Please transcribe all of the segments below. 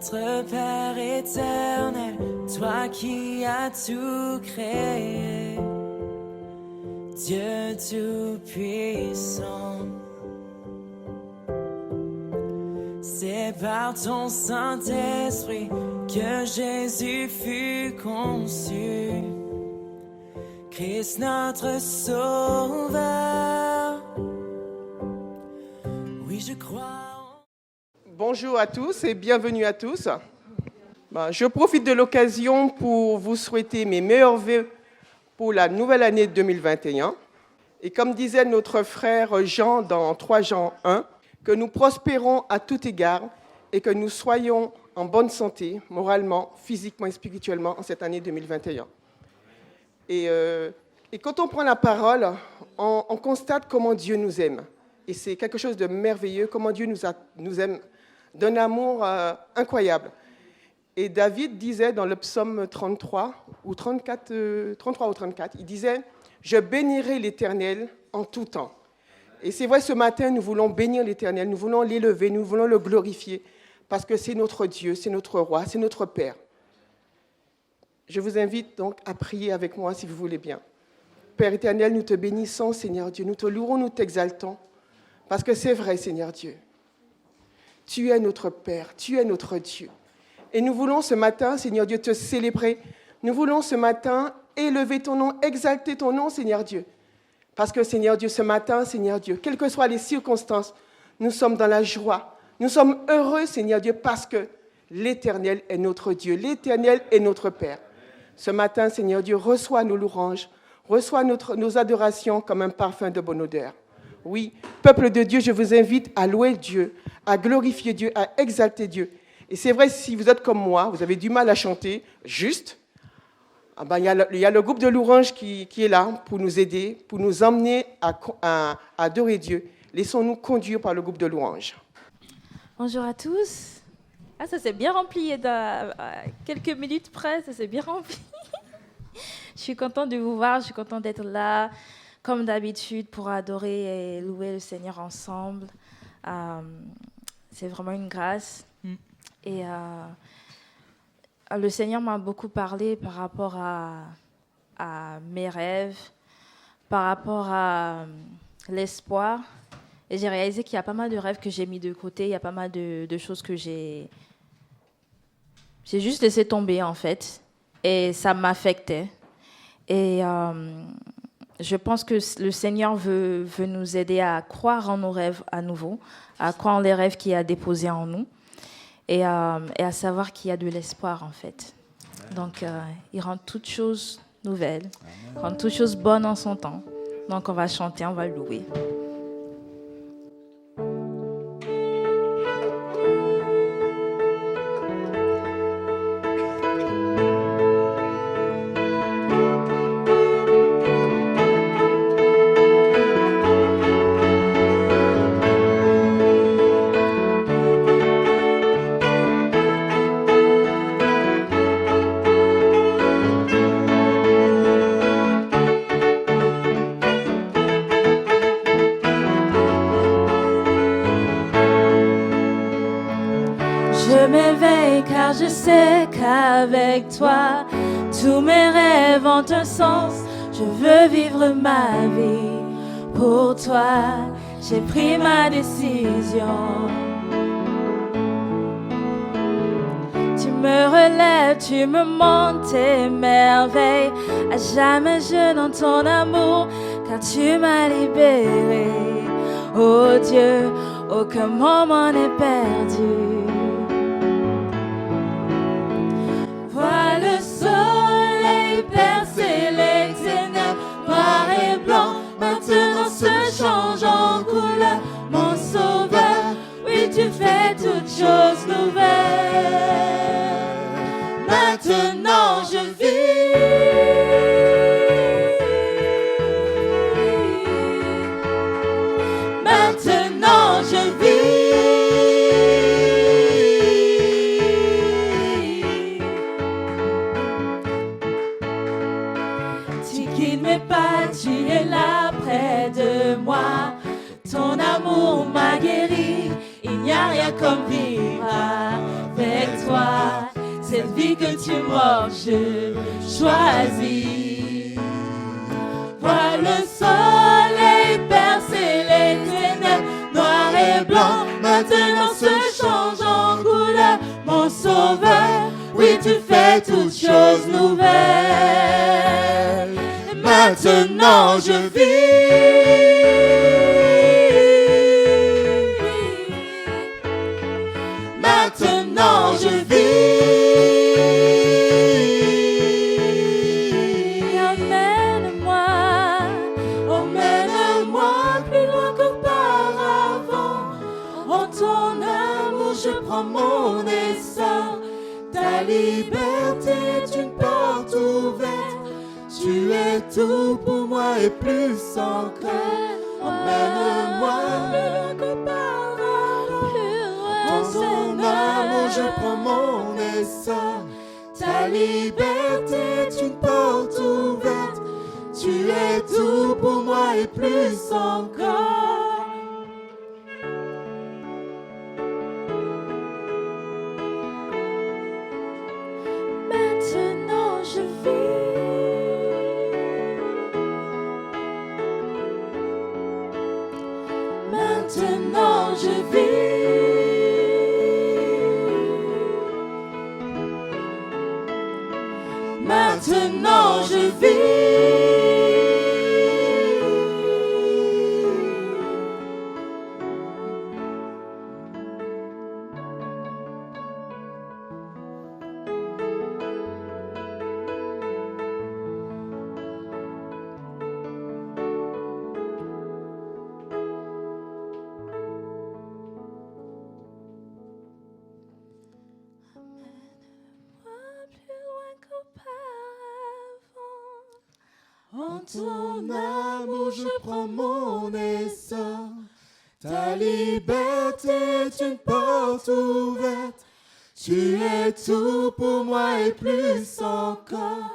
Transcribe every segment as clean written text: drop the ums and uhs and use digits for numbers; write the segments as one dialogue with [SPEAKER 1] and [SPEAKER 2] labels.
[SPEAKER 1] Notre Père éternel, toi qui as tout créé, Dieu tout-puissant, c'est par ton Saint-Esprit que Jésus fut conçu, Christ notre Sauveur. Oui, je crois.
[SPEAKER 2] Bonjour à tous et bienvenue à tous. Je profite de l'occasion pour vous souhaiter mes meilleurs vœux pour la nouvelle année 2021. Et comme disait notre frère Jean dans 3 Jean 1, que nous prospérons à tout égard et que nous soyons en bonne santé, moralement, physiquement et spirituellement en cette année 2021. Et quand on prend la parole, on constate comment Dieu nous aime. Et c'est quelque chose de merveilleux, comment Dieu nous aime d'un amour incroyable. Et David disait dans le psaume 33 ou 34, il disait « Je bénirai l'Éternel en tout temps ». Et c'est vrai, ce matin, nous voulons bénir l'Éternel, nous voulons l'élever, nous voulons le glorifier, parce que c'est notre Dieu, c'est notre Roi, c'est notre Père. Je vous invite donc à prier avec moi, si vous voulez bien. Père éternel, nous te bénissons, Seigneur Dieu, nous te louons, nous t'exaltons, parce que c'est vrai, Seigneur Dieu. Tu es notre Père, tu es notre Dieu. Et nous voulons ce matin, Seigneur Dieu, te célébrer. Nous voulons ce matin élever ton nom, exalter ton nom, Seigneur Dieu. Parce que, Seigneur Dieu, ce matin, Seigneur Dieu, quelles que soient les circonstances, nous sommes dans la joie. Nous sommes heureux, Seigneur Dieu, parce que l'Éternel est notre Dieu. L'Éternel est notre Père. Ce matin, Seigneur Dieu, reçois nos louanges, reçois nos adorations comme un parfum de bonne odeur. Oui, peuple de Dieu, je vous invite à louer Dieu, à glorifier Dieu, à exalter Dieu. Et c'est vrai, si vous êtes comme moi, vous avez du mal à chanter juste, il y a le groupe de louanges qui est là pour nous aider, pour nous emmener à adorer Dieu. Laissons-nous conduire par le groupe de louanges.
[SPEAKER 3] Bonjour à tous. Ah, ça s'est bien rempli, à quelques minutes près, ça s'est bien rempli. Je suis contente de vous voir, je suis contente d'être là, comme d'habitude, pour adorer et louer le Seigneur ensemble. C'est vraiment une grâce. Et le Seigneur m'a beaucoup parlé par rapport à mes rêves, par rapport à l'espoir. Et j'ai réalisé qu'il y a pas mal de rêves que j'ai mis de côté, il y a pas mal de choses que j'ai juste laissé tomber, en fait. Et ça m'affectait. Et je pense que le Seigneur veut nous aider à croire en nos rêves à nouveau, à croire en les rêves qu'il a déposés en nous. Et à savoir qu'il y a de l'espoir, en fait. Donc, il rend toutes choses nouvelles, rend toutes choses bonnes en son temps. Donc, on va chanter, on va louer. Car je sais qu'avec toi, tous mes rêves ont un sens. Je veux vivre ma vie pour toi. J'ai pris ma décision. Tu me relèves, tu me montres tes merveilles. À jamais je dans ton amour, car tu m'as libéré. Oh Dieu, aucun moment n'est perdu. Percer les ténèbres, noir et blanc, maintenant se change en couleur. Mon sauveur, oui tu fais toutes choses nouvelles. Maintenant je vis. Maintenant je vis. Tu es là près de moi, ton amour m'a guéri, il n'y a rien comme vivre avec toi. cette vie que tu m'offres, je choisis. Vois le soleil percer les ténèbres, noir et blanc, maintenant se change en couleur. Mon sauveur, oui, tu fais toutes choses nouvelles. Maintenant je vis. Maintenant je vis. Emmène-moi, emmène-moi plus loin qu'auparavant. En ton amour je prends mon essor. Ta liberté est une porte ouverte. Tu es tout pour moi et plus encore. Emmène-moi plus loin qu'auparavant. En ton amour je prends mon essor. Ta liberté est une porte ouverte. Tu es tout pour moi et plus encore. Maintenant je vis. Maintenant je vis. Maintenant je En ton amour je prends mon essor. Ta liberté est une porte ouverte. Tu es tout pour moi et plus encore.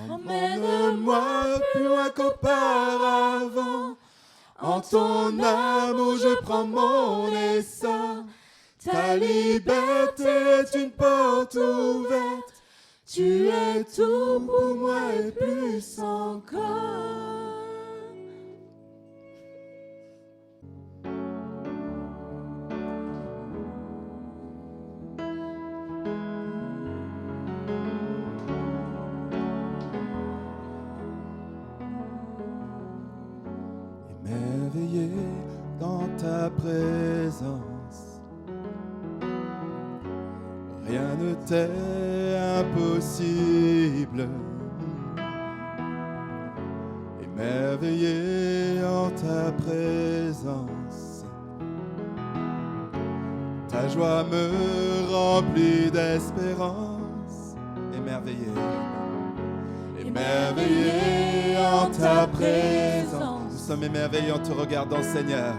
[SPEAKER 3] Emmène-moi plus loin qu'auparavant. En ton amour je prends mon essor. Ta liberté est une porte ouverte. Tu es tout pour moi et plus encore.
[SPEAKER 4] Émerveillé dans ta présence, rien ne t'est impossible. Émerveillé en ta présence, ta joie me remplit d'espérance. Émerveillé, émerveillé en ta présence. Nous sommes émerveillés en te regardant, Seigneur.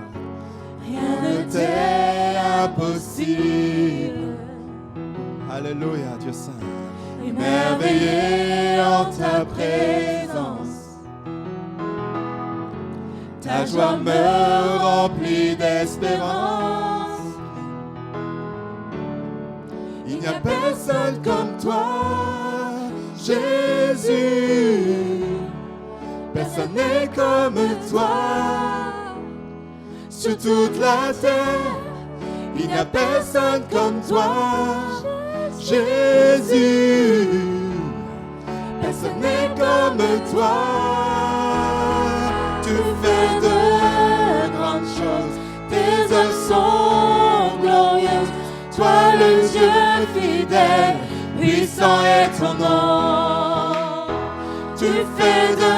[SPEAKER 3] Rien ne t'est impossible.
[SPEAKER 4] Alléluia, Dieu Saint.
[SPEAKER 3] Émerveillé en ta présence.
[SPEAKER 4] Ta joie me remplit d'espérance. Il n'y a personne comme toi, Jésus. Personne n'est comme toi. Sur toute la terre, il n'y a personne comme toi, Jésus. Personne n'est comme toi. Tu fais de grandes choses, tes œuvres sont glorieuses. Toi le Dieu fidèle, puissant est ton nom. Tu fais de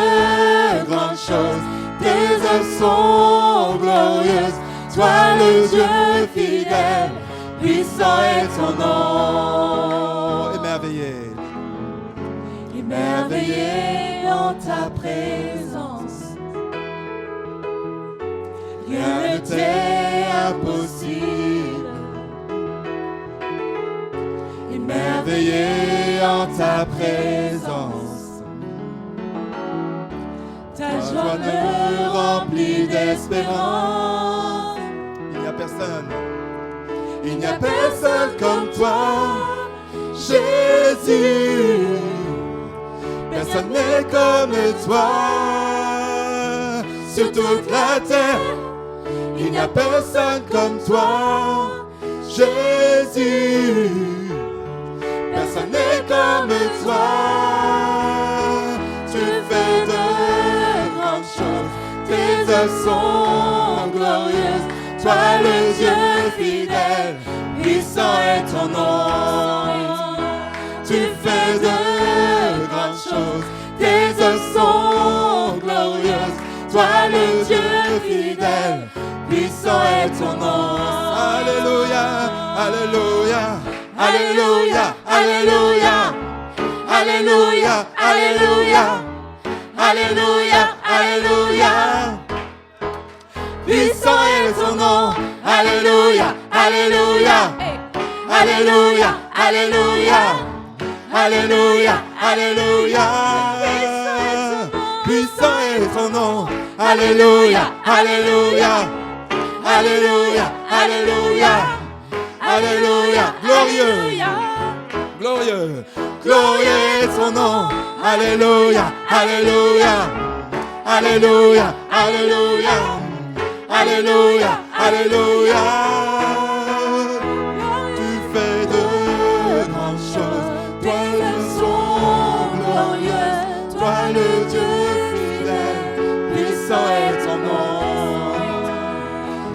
[SPEAKER 4] grandes choses, tes œuvres sont glorieuses. Toi le Dieu fidèle, puissant est ton nom. Émerveillé,
[SPEAKER 3] Émerveillé en ta présence.
[SPEAKER 4] rien ne t'est impossible. Émerveillé en ta présence,
[SPEAKER 3] Ta joie me remplit d'espérance.
[SPEAKER 4] il n'y a personne. Il n'y a personne comme toi, Jésus. Jésus. Personne n'est comme toi. Sur toute la terre, il n'y a personne comme toi. Jésus. Personne n'est comme toi. Tu fais de grandes choses. Tes œuvres sont glorieuses. Toi le Dieu fidèle, puissant est ton nom. Tu fais de grandes choses. Tes œuvres sont glorieuses. Toi le Dieu fidèle, puissant est ton nom. Alléluia, alléluia, alléluia, alléluia, alléluia, alléluia, alléluia, alléluia. Puissant est ton nom. Alléluia, alléluia, alléluia, alléluia, alléluia, alléluia. Puissant est ton nom. Alléluia, alléluia, alléluia, alléluia, alléluia. Glorieux, glorieux, glorieux est ton nom. Alléluia, alléluia, alléluia, alléluia, alléluia, alléluia. Tu fais de grandes choses. Toi le son glorieux. Toi le Dieu fidèle. Puissant est ton nom.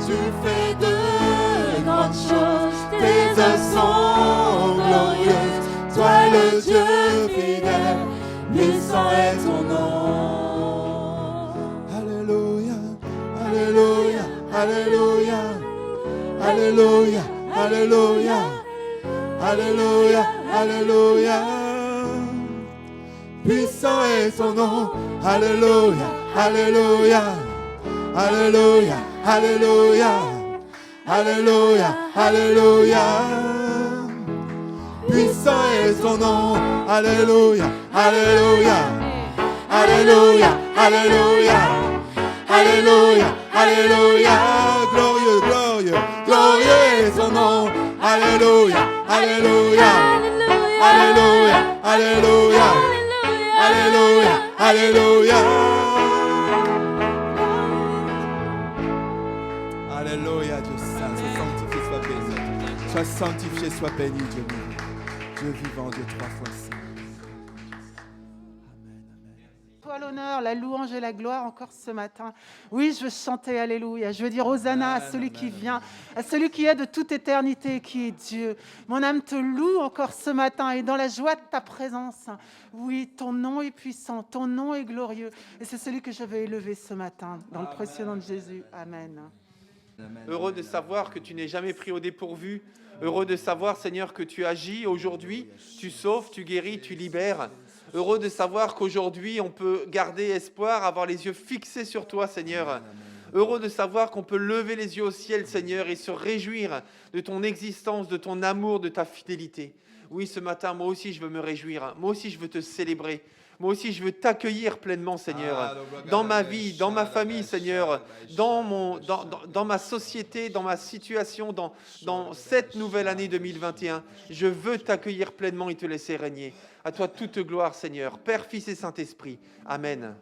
[SPEAKER 4] Tu fais de grandes choses. Tes œuvres sont glorieuses. Toi le Dieu fidèle. Puissant est ton nom. Alléluia, alléluia, alléluia, alléluia, alléluia, alléluia, alléluia. Puissant est ton nom. Alléluia, alléluia, alléluia, alléluia, alléluia, alléluia. Puissant est ton nom. Alléluia, alléluia, alléluia, alléluia, alléluia, alléluia. Glorieux, glorieux, glorieux est ton nom. Alléluia, alléluia, alléluia, alléluia, alléluia, alléluia. Alléluia, Dieu saint, sois sanctifié, sois béni. Sois sanctifié, sois béni, Dieu vivant. Dieu vivant, Dieu trois fois saint.
[SPEAKER 5] Toi l'honneur, la louange et la gloire encore ce matin. Oui, je veux chanter Alléluia. Je veux dire Hosanna à celui qui vient, à celui qui est de toute éternité, qui est Dieu. Mon âme te loue encore ce matin et dans la joie de ta présence. Oui, ton nom est puissant, ton nom est glorieux. Et c'est celui que je veux élever ce matin, dans le précieux nom de Jésus. Amen.
[SPEAKER 6] Heureux de savoir que tu n'es jamais pris au dépourvu. Heureux de savoir, Seigneur, que tu agis aujourd'hui. Tu sauves, tu guéris, tu libères. Heureux de savoir qu'aujourd'hui, on peut garder espoir, avoir les yeux fixés sur toi, Seigneur. Heureux de savoir qu'on peut lever les yeux au ciel, Seigneur, et se réjouir de ton existence, de ton amour, de ta fidélité. Oui, ce matin, moi aussi, je veux me réjouir. Moi aussi, je veux te célébrer. Moi aussi, je veux t'accueillir pleinement, Seigneur, dans ma vie, dans ma famille, Seigneur, dans ma société, dans ma situation, dans cette nouvelle année 2021. Je veux t'accueillir pleinement et te laisser régner. À toi toute gloire, Seigneur, Père, Fils et Saint-Esprit. Amen.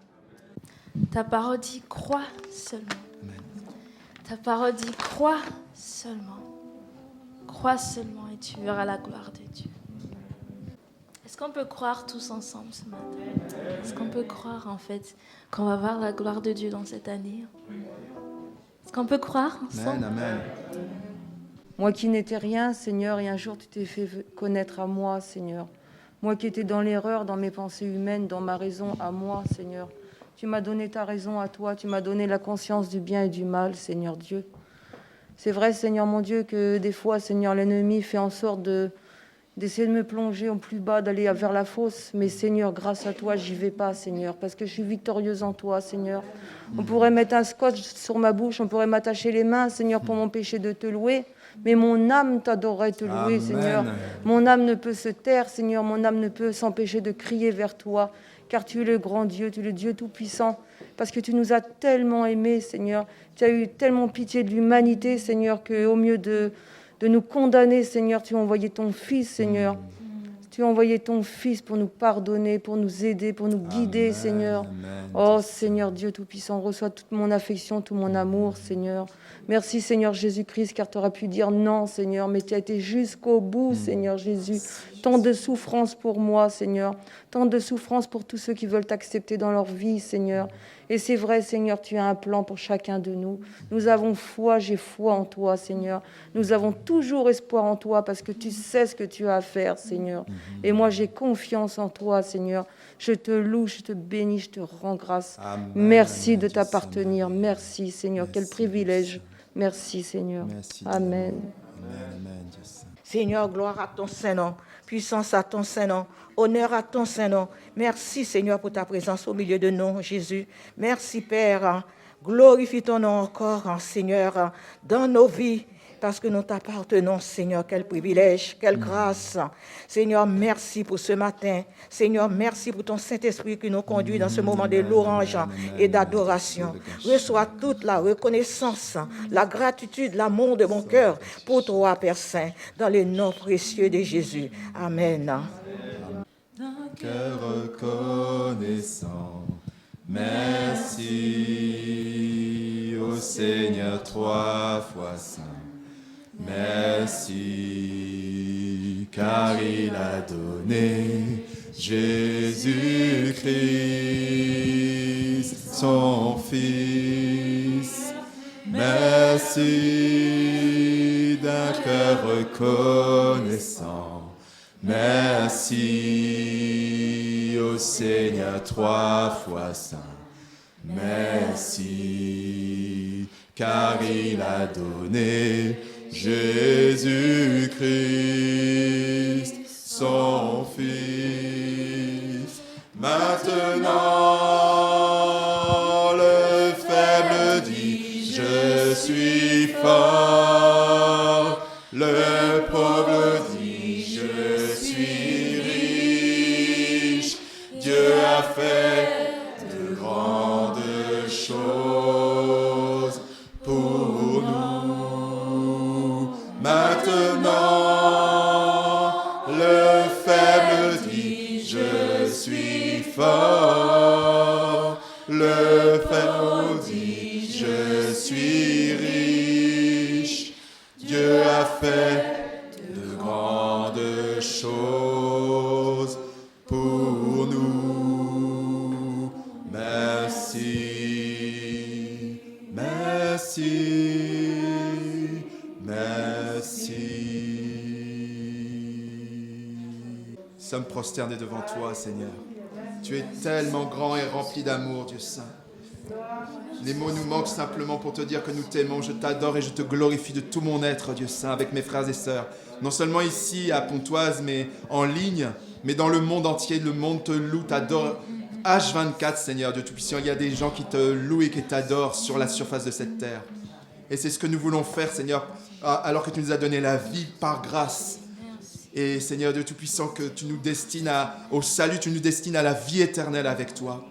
[SPEAKER 3] Ta parole dit crois seulement. Ta parole dit crois seulement. Crois seulement et tu verras la gloire de Dieu. Est-ce qu'on peut croire tous ensemble ce matin? Est-ce qu'on peut croire en fait qu'on va voir la gloire de Dieu dans cette année? Est-ce qu'on peut croire ensemble?
[SPEAKER 4] Amen, amen.
[SPEAKER 7] Moi qui n'étais rien, Seigneur, et un jour tu t'es fait connaître à moi, Seigneur. Moi qui étais dans l'erreur, dans mes pensées humaines, dans ma raison à moi, Seigneur. Tu m'as donné ta raison à toi, tu m'as donné la conscience du bien et du mal, Seigneur Dieu. C'est vrai, Seigneur mon Dieu, que des fois, Seigneur, l'ennemi fait en sorte d'essayer de me plonger au plus bas, d'aller vers la fosse. Mais Seigneur, grâce à toi, j'y vais pas, Seigneur, parce que je suis victorieuse en toi, Seigneur. On pourrait mettre un scotch sur ma bouche, on pourrait m'attacher les mains, Seigneur, pour m'empêcher de te louer. Mais mon âme t'adorerait te louer,
[SPEAKER 4] Amen.
[SPEAKER 7] Seigneur. Mon âme ne peut se taire, Seigneur. Mon âme ne peut s'empêcher de crier vers toi, car tu es le grand Dieu, tu es le Dieu tout-puissant. Parce que tu nous as tellement aimés, Seigneur. Tu as eu tellement pitié de l'humanité, Seigneur, qu'au mieux de nous condamner, Seigneur, tu as envoyé ton Fils, Seigneur. Tu as envoyé ton Fils pour nous pardonner, pour nous aider, pour nous guider,
[SPEAKER 4] Amen,
[SPEAKER 7] Seigneur.
[SPEAKER 4] amen,
[SPEAKER 7] Oh
[SPEAKER 4] Dieu
[SPEAKER 7] Seigneur Dieu Tout-Puissant, reçois toute mon affection, tout mon amour, Seigneur. Merci Seigneur Jésus-Christ, car tu aurais pu dire non, Seigneur, mais tu as été jusqu'au bout, Seigneur Jésus. Tant de souffrance pour moi, Seigneur. Tant de souffrance pour tous ceux qui veulent t'accepter dans leur vie, Seigneur. Et c'est vrai, Seigneur, tu as un plan pour chacun de nous. Nous avons foi, j'ai foi en toi, Seigneur. Nous avons toujours espoir en toi parce que tu sais ce que tu as à faire, Seigneur. Et moi, j'ai confiance en toi, Seigneur. Je te loue, je te bénis, je te rends grâce.
[SPEAKER 4] Amen,
[SPEAKER 7] Merci
[SPEAKER 4] amen,
[SPEAKER 7] de
[SPEAKER 4] Dieu
[SPEAKER 7] t'appartenir.
[SPEAKER 4] Seigneur.
[SPEAKER 7] Merci, Seigneur. Quel
[SPEAKER 4] Merci,
[SPEAKER 7] privilège.
[SPEAKER 4] Dieu
[SPEAKER 7] Merci, Seigneur.
[SPEAKER 4] Merci,
[SPEAKER 7] Amen.
[SPEAKER 4] Amen, amen, Dieu Saint.
[SPEAKER 8] Seigneur, gloire à ton Saint-Nom, puissance à ton Saint-Nom, honneur à ton Saint-Nom. Merci, Seigneur, pour ta présence au milieu de nous, Jésus. Merci, Père. Glorifie ton nom encore, Seigneur, dans nos vies, parce que nous t'appartenons, Seigneur. Quel privilège, quelle grâce. Seigneur, merci pour ce matin. Seigneur, merci pour ton Saint-Esprit qui nous conduit dans ce moment de louange et d'adoration. Reçois toute la reconnaissance, la gratitude, l'amour de mon cœur pour toi, Père Saint, dans le nom précieux de Jésus. Amen.
[SPEAKER 4] Cœur reconnaissant, merci au Seigneur 3 fois saint. Merci, car il a donné Jésus-Christ, son Fils. Merci d'un cœur reconnaissant. Merci au Seigneur 3 fois saint. Merci, car il a donné Jésus-Christ, son Fils. Maintenant, le faible dit, je suis fort. Le pauvre dit, je suis riche. Dieu a fait de grandes choses pour nous. Maintenant, le faible dit, je suis fort. Le faible dit, je suis riche. Dieu a fait de grandes choses pour nous. Merci, merci, merci. Nous sommes prosternés devant toi, Seigneur. Tu es tellement grand et rempli d'amour, Dieu Saint. Les mots nous manquent simplement pour te dire que nous t'aimons, je t'adore et je te glorifie de tout mon être, Dieu Saint, avec mes frères et sœurs. Non seulement ici à Pontoise, mais en ligne, mais dans le monde entier. Le monde te loue, t'adore. H24, Seigneur Dieu Tout-Puissant, il y a des gens qui te louent et qui t'adorent sur la surface de cette terre. Et c'est ce que nous voulons faire, Seigneur, alors que tu nous as donné la vie par grâce. Et Seigneur Dieu Tout-Puissant, que tu nous destines au salut, tu nous destines à la vie éternelle avec toi.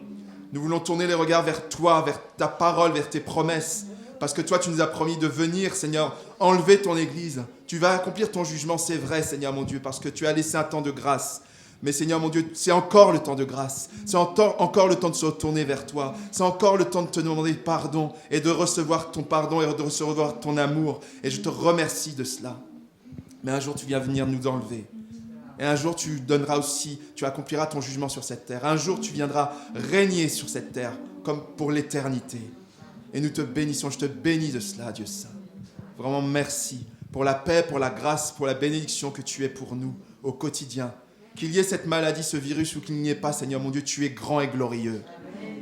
[SPEAKER 4] Nous voulons tourner les regards vers toi, vers ta parole, vers tes promesses. Parce que toi, tu nous as promis de venir, Seigneur, enlever ton Église. Tu vas accomplir ton jugement, c'est vrai, Seigneur mon Dieu, parce que tu as laissé un temps de grâce. Mais Seigneur mon Dieu, c'est encore le temps de grâce. C'est encore le temps de se retourner vers toi. C'est encore le temps de te demander pardon et de recevoir ton pardon et de recevoir ton amour. Et je te remercie de cela. Mais un jour, tu viens venir nous enlever. Et un jour, tu donneras aussi, tu accompliras ton jugement sur cette terre. Un jour, tu viendras régner sur cette terre, comme pour l'éternité. Et nous te bénissons, je te bénis de cela, Dieu Saint. Vraiment, merci pour la paix, pour la grâce, pour la bénédiction que tu es pour nous au quotidien. Qu'il y ait cette maladie, ce virus, ou qu'il n'y ait pas, Seigneur mon Dieu, tu es grand et glorieux.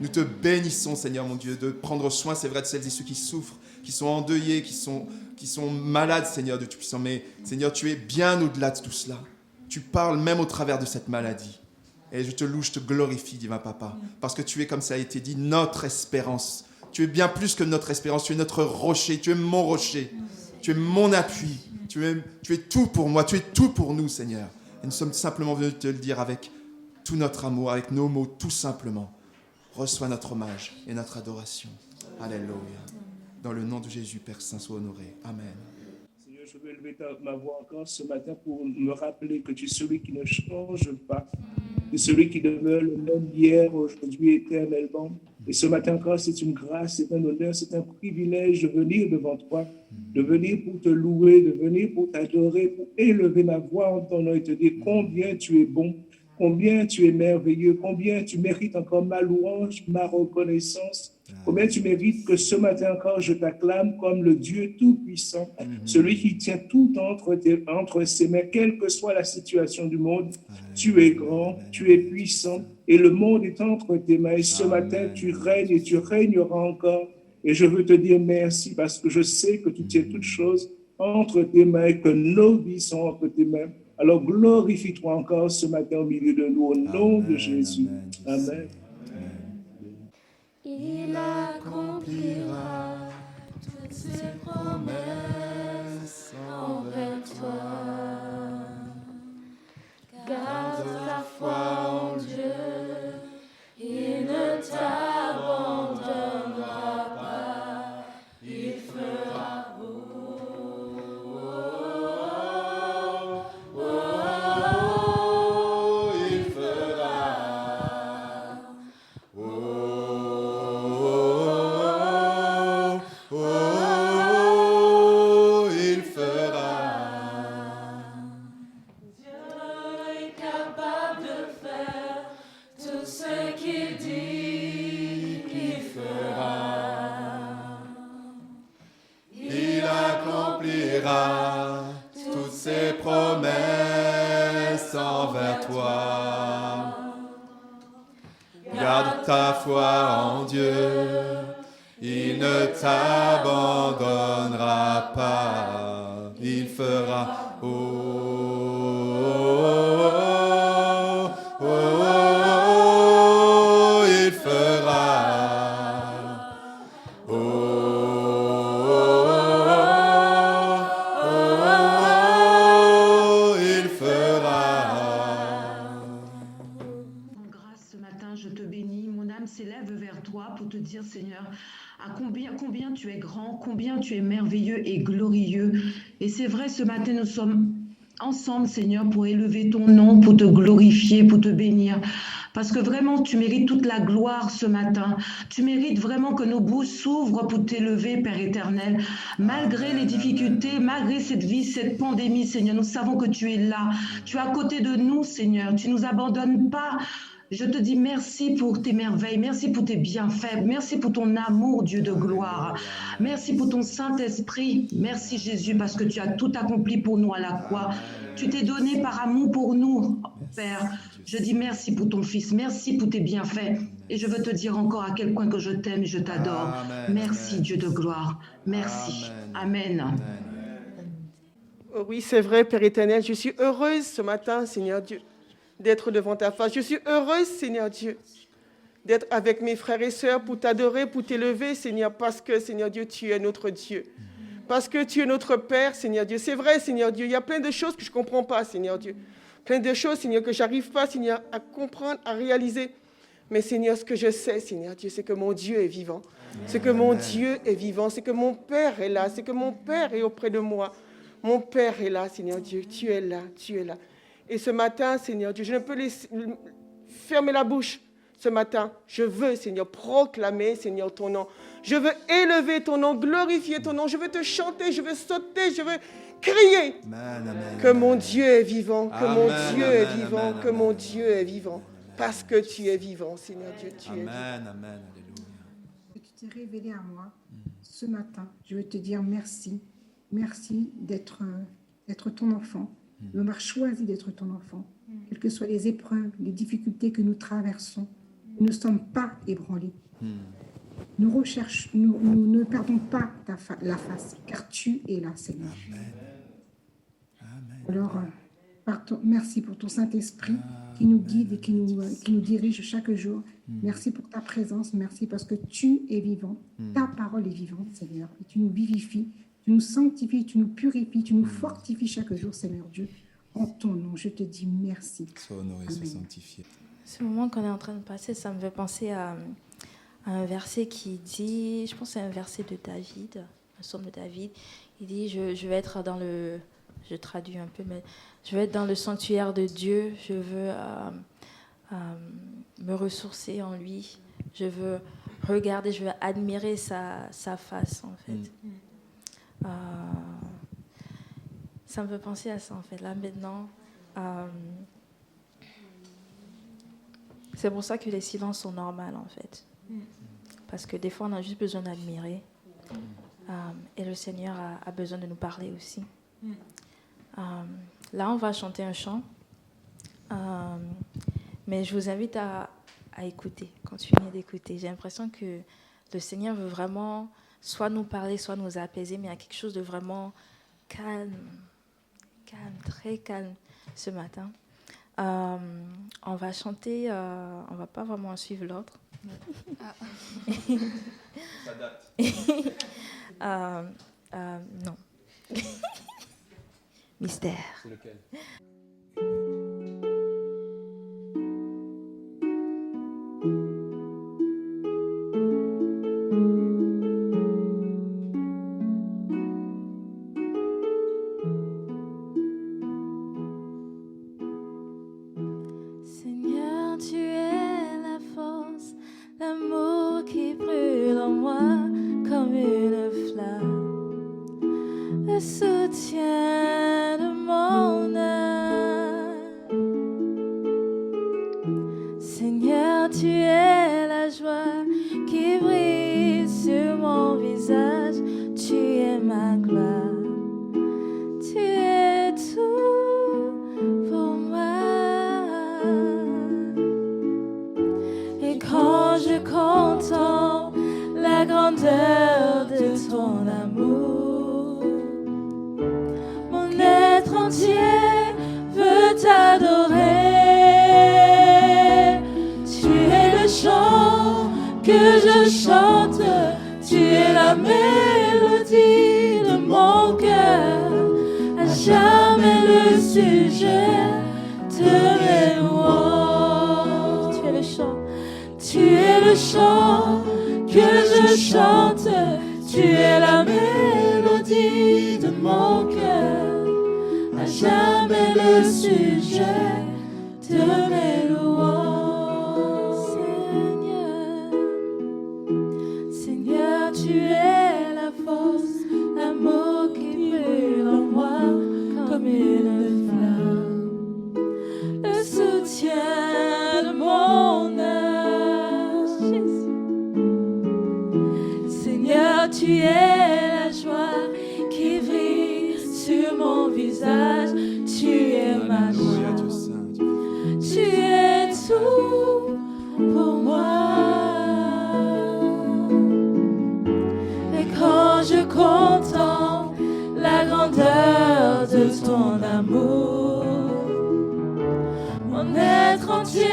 [SPEAKER 4] Nous te bénissons, Seigneur mon Dieu, de prendre soin, c'est vrai, de celles et ceux qui souffrent, qui sont endeuillés, qui sont malades, Seigneur Dieu Tout-Puissant. Mais Seigneur, tu es bien au-delà de tout cela. Tu parles même au travers de cette maladie. Et je te loue, je te glorifie, divin Papa, parce que tu es, comme ça a été dit, notre espérance. Tu es bien plus que notre espérance, tu es notre rocher, tu es mon rocher, tu es mon appui, tu es tout pour moi, tu es tout pour nous, Seigneur. Et nous sommes simplement venus te le dire avec tout notre amour, avec nos mots, tout simplement. Reçois notre hommage et notre adoration. Alléluia. Dans le nom de Jésus, Père Saint, sois honoré. Amen.
[SPEAKER 9] Seigneur, je veux élever ma voix encore ce matin pour me rappeler que tu es celui qui ne change pas. Tu es celui qui demeure le même hier, aujourd'hui, éternellement. Et ce matin encore, c'est une grâce, c'est un honneur, c'est un privilège de venir devant toi, de venir pour te louer, de venir pour t'adorer, pour élever ma voix en ton nom et te dire combien tu es bon, combien tu es merveilleux, combien tu mérites encore ma louange, ma reconnaissance, combien tu mérites que ce matin encore je t'acclame comme le Dieu Tout-Puissant, celui qui tient tout entre ses mains, quelle que soit la situation du monde. Tu es grand, tu es puissant et le monde est entre tes mains. Et ce matin, tu règnes et tu régneras encore. Et je veux te dire merci parce que je sais que tu tiens toutes choses entre tes mains et que nos vies sont entre tes mains. Alors glorifie-toi encore ce matin au milieu de nous, au nom de Jésus. Amen.
[SPEAKER 1] Il accomplira toutes ses promesses envers toi. Garde ta foi en Dieu, il ne t'abandonnera pas, il fera il fera il fera. Dieu est capable de faire tout ce qu'il dit qu'il fera. Il accomplira toutes ses promesses envers toi. Garde ta foi en Dieu, il ne t'abandonnera pas, il fera il fera il fera.
[SPEAKER 10] En grâce ce matin, je te bénis. Mon âme s'élève vers toi pour te dire, Seigneur, à combien tu es grand, combien tu es merveilleux et glorieux. Et c'est vrai, ce matin, nous sommes ensemble, Seigneur, pour élever ton nom, pour te glorifier, pour te bénir. Parce que vraiment, tu mérites toute la gloire ce matin. Tu mérites vraiment que nos bouches s'ouvrent pour t'élever, Père éternel. Malgré les difficultés, malgré cette vie, cette pandémie, Seigneur, nous savons que tu es là. Tu es à côté de nous, Seigneur. Tu ne nous abandonnes pas. Je te dis merci pour tes merveilles, merci pour tes bienfaits, merci pour ton amour, Dieu de gloire. Merci pour ton Saint-Esprit. Merci Jésus parce que tu as tout accompli pour nous à la croix. Tu t'es donné par amour pour nous, Père. Je dis merci pour ton Fils, merci pour tes bienfaits. Et je veux te dire encore à quel point que je t'aime et je t'adore. Merci Dieu de gloire. Merci. Amen.
[SPEAKER 2] Oh oui, c'est vrai, Père éternel, je suis heureuse ce matin, Seigneur Dieu, d'être devant ta face. Je suis heureuse, Seigneur Dieu, d'être avec mes frères et sœurs pour t'adorer, pour t'élever, Seigneur, parce que, Seigneur Dieu, tu es notre Dieu. Parce que tu es notre Père, Seigneur Dieu. C'est vrai, Seigneur Dieu, il y a plein de choses que je ne comprends pas, Seigneur Dieu. Plein de choses, Seigneur, que je n'arrive pas, Seigneur, à comprendre, à réaliser. Mais, Seigneur, ce que je sais, Seigneur Dieu, c'est que mon Dieu est vivant. C'est que mon Dieu est vivant. C'est que mon Père est là. C'est que mon Père est auprès de moi. Mon Père est là, Seigneur Dieu. Tu es là, tu es là. Et ce matin, Seigneur Dieu, je ne peux fermer la bouche. Ce matin, je veux, Seigneur, proclamer, Seigneur, ton nom. Je veux élever ton nom, glorifier ton nom. Je veux te chanter, je veux sauter, je veux crier que mon Dieu est vivant, que mon Dieu est vivant, que mon Dieu est vivant. Parce que tu es vivant, Seigneur Dieu, tu es vivant.
[SPEAKER 11] Amen. Que tu t'es révélé à moi ce matin. Je veux te dire merci. Merci d'être ton enfant. De m'avoir choisi d'être ton enfant. Quelles que soient les épreuves, les difficultés que nous traversons, nous ne sommes pas ébranlés. Nous ne perdons pas la face, car tu es là, Seigneur. Alors, merci pour ton Saint-Esprit qui nous guide et qui nous dirige chaque jour. Merci pour ta présence, merci parce que tu es vivant. Ta parole est vivante, Seigneur, et tu nous vivifies. Tu nous sanctifies, tu nous purifies, tu nous fortifies chaque jour, Seigneur Dieu. En ton nom, je te dis merci.
[SPEAKER 4] Sois honoré, sois sanctifié.
[SPEAKER 3] Ce moment qu'on est en train de passer, ça me fait penser à un verset qui dit, je pense que c'est un verset de David. un psaume de David. Il dit, je vais être dans le... Je traduis un peu, mais je vais être dans le sanctuaire de Dieu. Je veux me ressourcer en lui. Je veux regarder, je veux admirer sa face, en fait. Ça me fait penser à ça, en fait. Là, maintenant, c'est pour ça que les silences sont normaux, en fait. Parce que des fois, on a juste besoin d'admirer. Et le Seigneur a besoin de nous parler aussi. Là, on va chanter un chant. Mais je vous invite à écouter, continuer d'écouter. J'ai l'impression que le Seigneur veut vraiment soit nous parler, soit nous apaiser, mais il y a quelque chose de vraiment calme, très calme ce matin. On va chanter, on ne va pas vraiment suivre l'ordre.
[SPEAKER 4] Ça date.
[SPEAKER 3] Non. Mystère.
[SPEAKER 4] C'est lequel?
[SPEAKER 3] Seigneur, tu es la force, l'amour qui brûle en moi comme une flamme, le soutien de mon âme. Seigneur, tu es la joie qui brille sur mon visage, tu es ma gloire, tu es tout pour moi. Et quand je contemple la grandeur de ton amour, mon être entier veut t'adorer. Tu es le chant que je chante, tu es la mélodie de mon cœur, à jamais le sujet de mes louanges. Tu es le chant. Tu es le chant que je chante, tu es la mélodie de mon cœur, à jamais le sujet de mes louanges. Seigneur, Seigneur, tu es la force, l'amour qui brûle en moi comme une flamme, le soutien de mon âme. Seigneur, tu es la joie qui brille sur mon visage, tu es ma joie, tu es tout pour moi. Et quand je contemple la grandeur de ton amour, mon être entier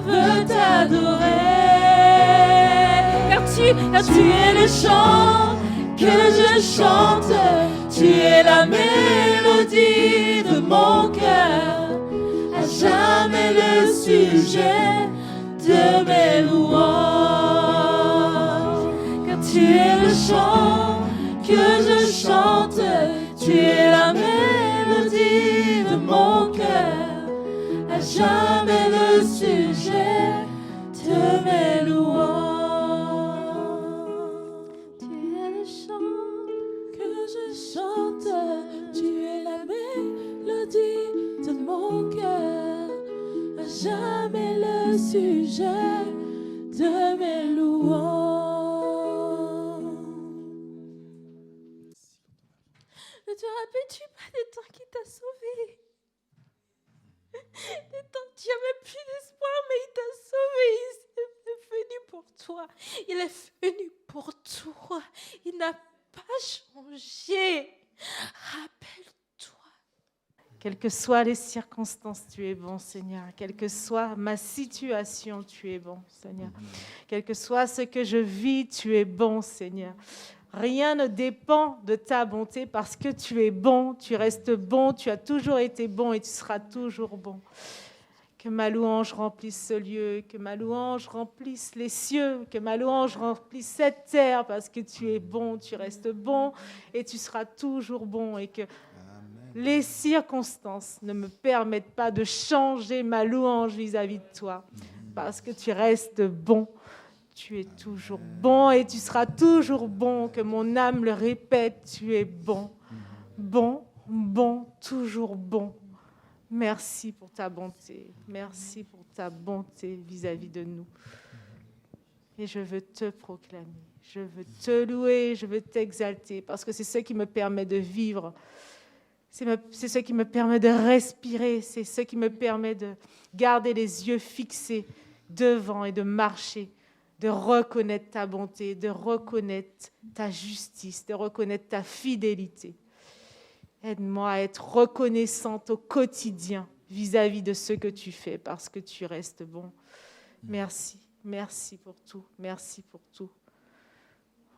[SPEAKER 3] veut t'adorer. Car tu es le chant que je chante, tu es la mélodie de mon cœur, à jamais le sujet de mes louanges. Car tu es le chant que je chante, tu es la mélodie de mon cœur, à jamais le sujet de mes louanges. Tu es le chant que je chante, tu es la mélodie de mon cœur, à jamais le sujet de mes louanges. Ne te rappelles-tu pas des temps qui t'a sauvé? Des temps que tu n'avais plus d'espoir, mais il t'a sauvé. Il est venu pour toi. Il est venu pour toi. Il n'a pas changé. Rappelle-toi.
[SPEAKER 5] Quelles que soient les circonstances, tu es bon, Seigneur. Quelle que soit ma situation, tu es bon, Seigneur. Quel que soit ce que je vis, tu es bon, Seigneur. Rien ne dépend de ta bonté parce que tu es bon, tu restes bon, tu as toujours été bon et tu seras toujours bon.
[SPEAKER 12] Que ma louange remplisse ce lieu, que ma louange remplisse les cieux, que ma louange remplisse cette terre, parce que tu es bon, tu restes bon et tu seras toujours bon, et que les circonstances ne me permettent pas de changer ma louange vis-à-vis de toi, parce que tu restes bon. Tu es toujours bon et tu seras toujours bon, que mon âme le répète, tu es bon, bon, bon, toujours bon. Merci pour ta bonté, merci pour ta bonté vis-à-vis de nous. Et je veux te proclamer, je veux te louer, je veux t'exalter, parce que c'est ce qui me permet de vivre, c'est ce qui me permet de respirer, c'est ce qui me permet de garder les yeux fixés devant et de marcher, de reconnaître ta bonté, de reconnaître ta justice, de reconnaître ta fidélité. Aide-moi à être reconnaissante au quotidien vis-à-vis de ce que tu fais, parce que tu restes bon. Merci, merci pour tout, merci pour tout.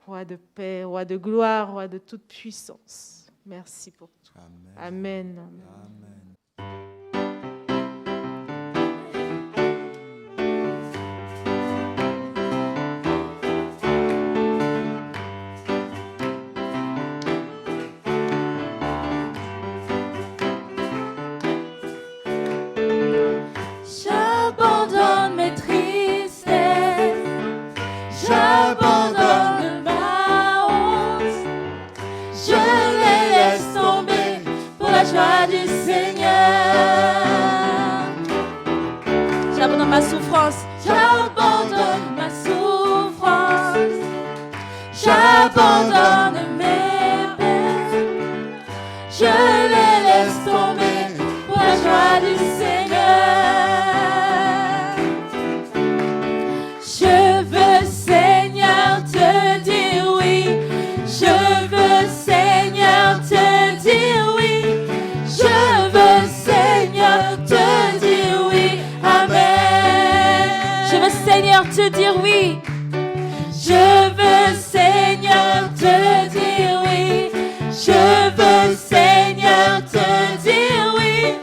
[SPEAKER 12] Roi de paix, roi de gloire, roi de toute puissance, merci pour tout. Amen. Amen.
[SPEAKER 3] J'abandonne mes tristesses, j'abandonne ma honte, je les laisse tomber pour la joie du Seigneur. J'abandonne ma souffrance, j'abandonne ma souffrance, j'abandonne mes peines, je les laisse tomber pour la joie du Seigneur. Je veux, Seigneur, te dire oui. Je veux, Seigneur, te dire oui. Je veux, Seigneur, te dire oui. Amen. Je veux, Seigneur, te dire oui. Je veux, Seigneur, te dire oui. Je veux, Seigneur, te dire oui.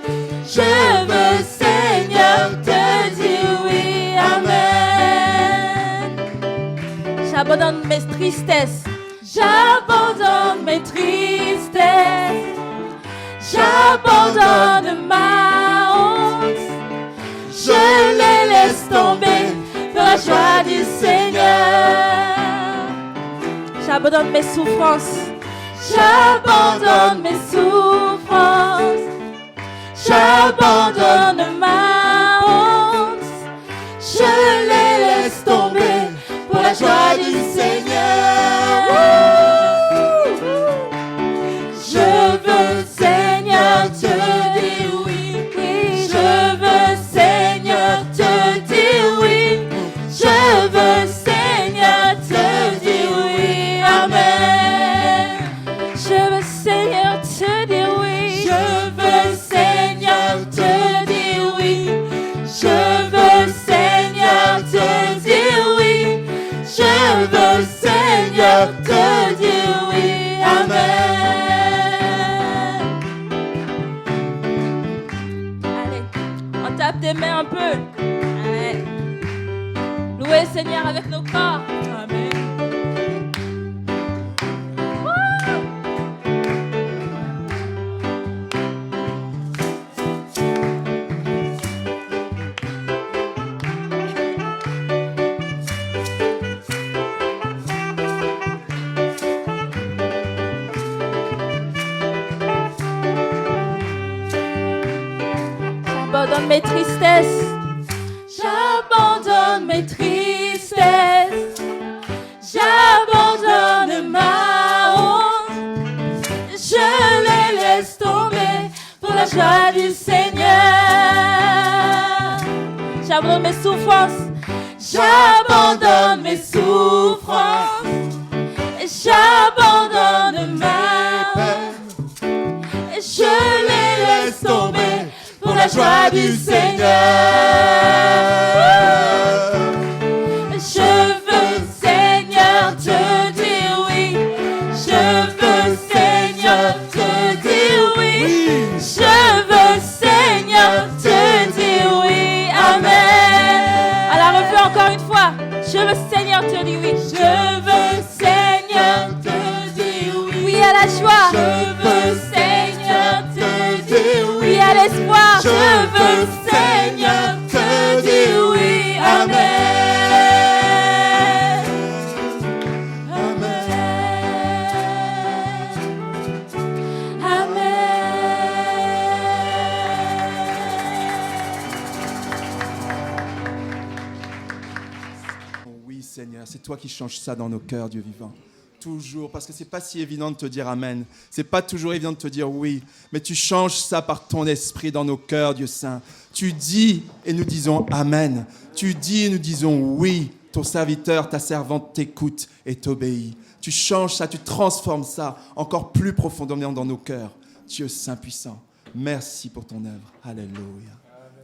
[SPEAKER 3] Je veux, Seigneur, te dire oui. Amen. J'abandonne mes tristesses. J'abandonne mes tristesses. J'abandonne ma honte. Je les laisse tomber pour la joie du Seigneur. J'abandonne mes souffrances. J'abandonne mes souffrances. J'abandonne ma honte. Je les laisse tomber pour la joie du Seigneur. Je veux, Seigneur, te dire oui. Je veux, Seigneur, te dire oui. Je veux, Seigneur, te dire oui. Amen. Je veux, Seigneur, te dire oui. Je veux, Seigneur, te dire oui. Je veux, Seigneur, te dire oui. Je veux, Seigneur, te dire oui. Amen. Allez, on tape des mains un peu. Allez. Louez le Seigneur avec nos corps. Amen. J'abandonne mes tristesses. J'abandonne mes tristesses. J'abandonne ma honte. Je les laisse tomber pour la joie du Seigneur. J'abandonne mes souffrances. J'abandonne mes souffrances. J'abandonne ma honte. Je les laisse tomber pour la joie du Seigneur. Je veux, Seigneur, te dire oui. Je veux, Seigneur, te dire oui. Je veux, Seigneur, te dire oui. Seigneur, te dire oui. Je veux, Seigneur, te dire oui. Oui à la joie. Je veux, Seigneur, te dire oui. Oui à l'espoir. Je veux, Seigneur, te dire oui. Amen.
[SPEAKER 4] Oui, Seigneur, c'est toi qui changes ça dans nos cœurs, Dieu vivant. Toujours, parce que c'est pas si évident de te dire amen. C'est pas toujours évident de te dire oui, mais tu changes ça par ton esprit dans nos cœurs, Dieu Saint. Tu dis et nous disons amen. Tu dis et nous disons oui. Ton serviteur, ta servante t'écoute et t'obéit. Tu changes ça, tu transformes ça encore plus profondément dans nos cœurs. Dieu Saint puissant, merci pour ton œuvre. Alléluia.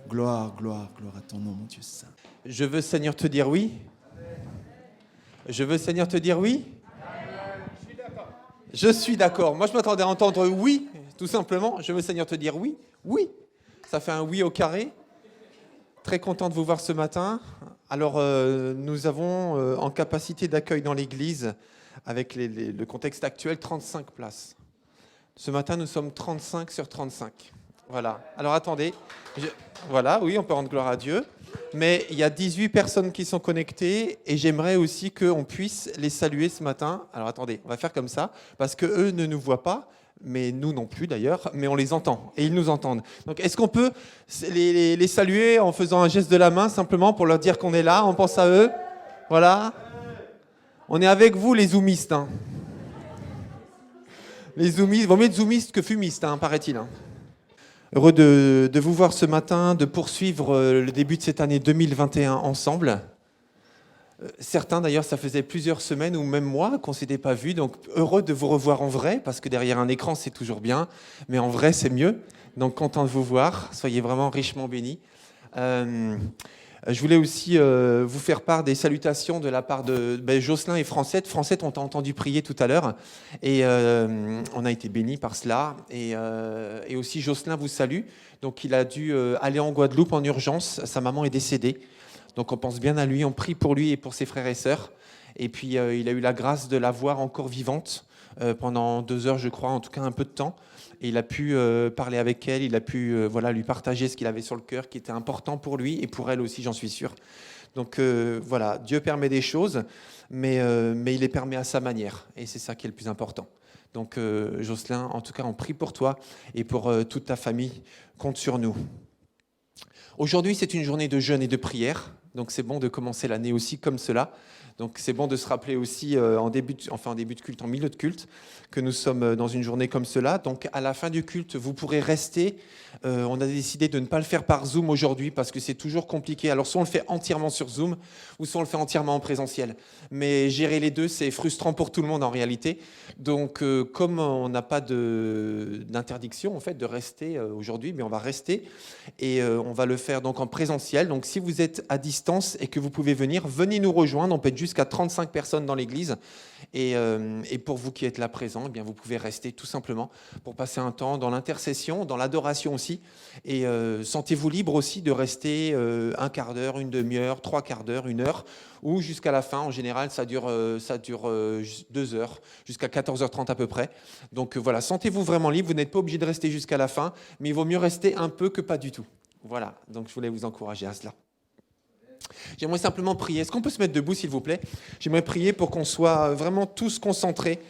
[SPEAKER 4] Gloire, gloire, gloire à ton nom, mon Dieu Saint.
[SPEAKER 6] Je veux, Seigneur, te dire oui. Je veux, Seigneur, te dire oui. Je suis d'accord. Moi, je m'attendais à entendre oui, tout simplement. Je veux, Seigneur, te dire oui. Oui. Ça fait un oui au carré. Très content de vous voir ce matin. Alors, nous avons en capacité d'accueil dans l'église, avec le contexte actuel, 35 places. Ce matin, nous sommes 35 sur 35. Voilà. Alors, attendez. Voilà, oui, on peut rendre gloire à Dieu. Mais il y a 18 personnes qui sont connectées et j'aimerais aussi qu'on puisse les saluer ce matin. Alors attendez, on va faire comme ça, parce qu'eux ne nous voient pas, mais nous non plus d'ailleurs, mais on les entend et ils nous entendent. Donc est-ce qu'on peut les saluer en faisant un geste de la main simplement pour leur dire qu'on est là, on pense à eux? Voilà. On est avec vous les zoomistes. Hein. Les zoomistes, vaut mieux être zoomiste que fumiste, hein, paraît-il. Hein. Heureux de vous voir ce matin, de poursuivre le début de cette année 2021 ensemble. Certains d'ailleurs, ça faisait plusieurs semaines ou même mois qu'on ne s'était pas vus, donc heureux de vous revoir en vrai, parce que derrière un écran c'est toujours bien, mais en vrai c'est mieux. Donc content de vous voir, soyez vraiment richement bénis. Je voulais aussi vous faire part des salutations de la part de Jocelyn et Francette. Francette, on t'a entendu prier tout à l'heure et on a été bénis par cela. Et aussi Jocelyn vous salue. Donc il a dû aller en Guadeloupe en urgence. Sa maman est décédée. Donc on pense bien à lui, on prie pour lui et pour ses frères et sœurs. Et puis il a eu la grâce de la voir encore vivante pendant 2 heures, je crois, en tout cas un peu de temps. Et il a pu parler avec elle, il a pu lui partager ce qu'il avait sur le cœur, qui était important pour lui et pour elle aussi, j'en suis sûr. Donc voilà, Dieu permet des choses, mais il les permet à sa manière. Et c'est ça qui est le plus important. Donc Jocelyn, en tout cas, on prie pour toi et pour toute ta famille. Compte sur nous. Aujourd'hui, c'est une journée de jeûne et de prière. Donc c'est bon de commencer l'année aussi comme cela. Donc c'est bon de se rappeler aussi en début de culte, en milieu de culte, que nous sommes dans une journée comme cela. Donc à la fin du culte, vous pourrez rester. On a décidé de ne pas le faire par Zoom aujourd'hui parce que c'est toujours compliqué. Alors soit on le fait entièrement sur Zoom ou soit on le fait entièrement en présentiel. Mais gérer les deux, c'est frustrant pour tout le monde en réalité. Donc comme on n'a pas d'interdiction en fait de rester aujourd'hui, mais on va rester et on va le faire donc en présentiel. Donc si vous êtes à distance et que vous pouvez venir, venez nous rejoindre. On peut être jusqu'à 35 personnes dans l'église. Et pour vous qui êtes là présents, eh bien, vous pouvez rester tout simplement pour passer un temps dans l'intercession, dans l'adoration aussi. Et sentez-vous libre aussi de rester un quart d'heure, une demi-heure, 3/4 d'heure, 1 heure, ou jusqu'à la fin. En général, ça dure 2 heures, jusqu'à 14h30 à peu près. Donc voilà, sentez-vous vraiment libre. Vous n'êtes pas obligé de rester jusqu'à la fin, mais il vaut mieux rester un peu que pas du tout. Voilà, donc je voulais vous encourager à cela. J'aimerais simplement prier. Est-ce qu'on peut se mettre debout, s'il vous plaît? J'aimerais prier pour qu'on soit vraiment tous concentrés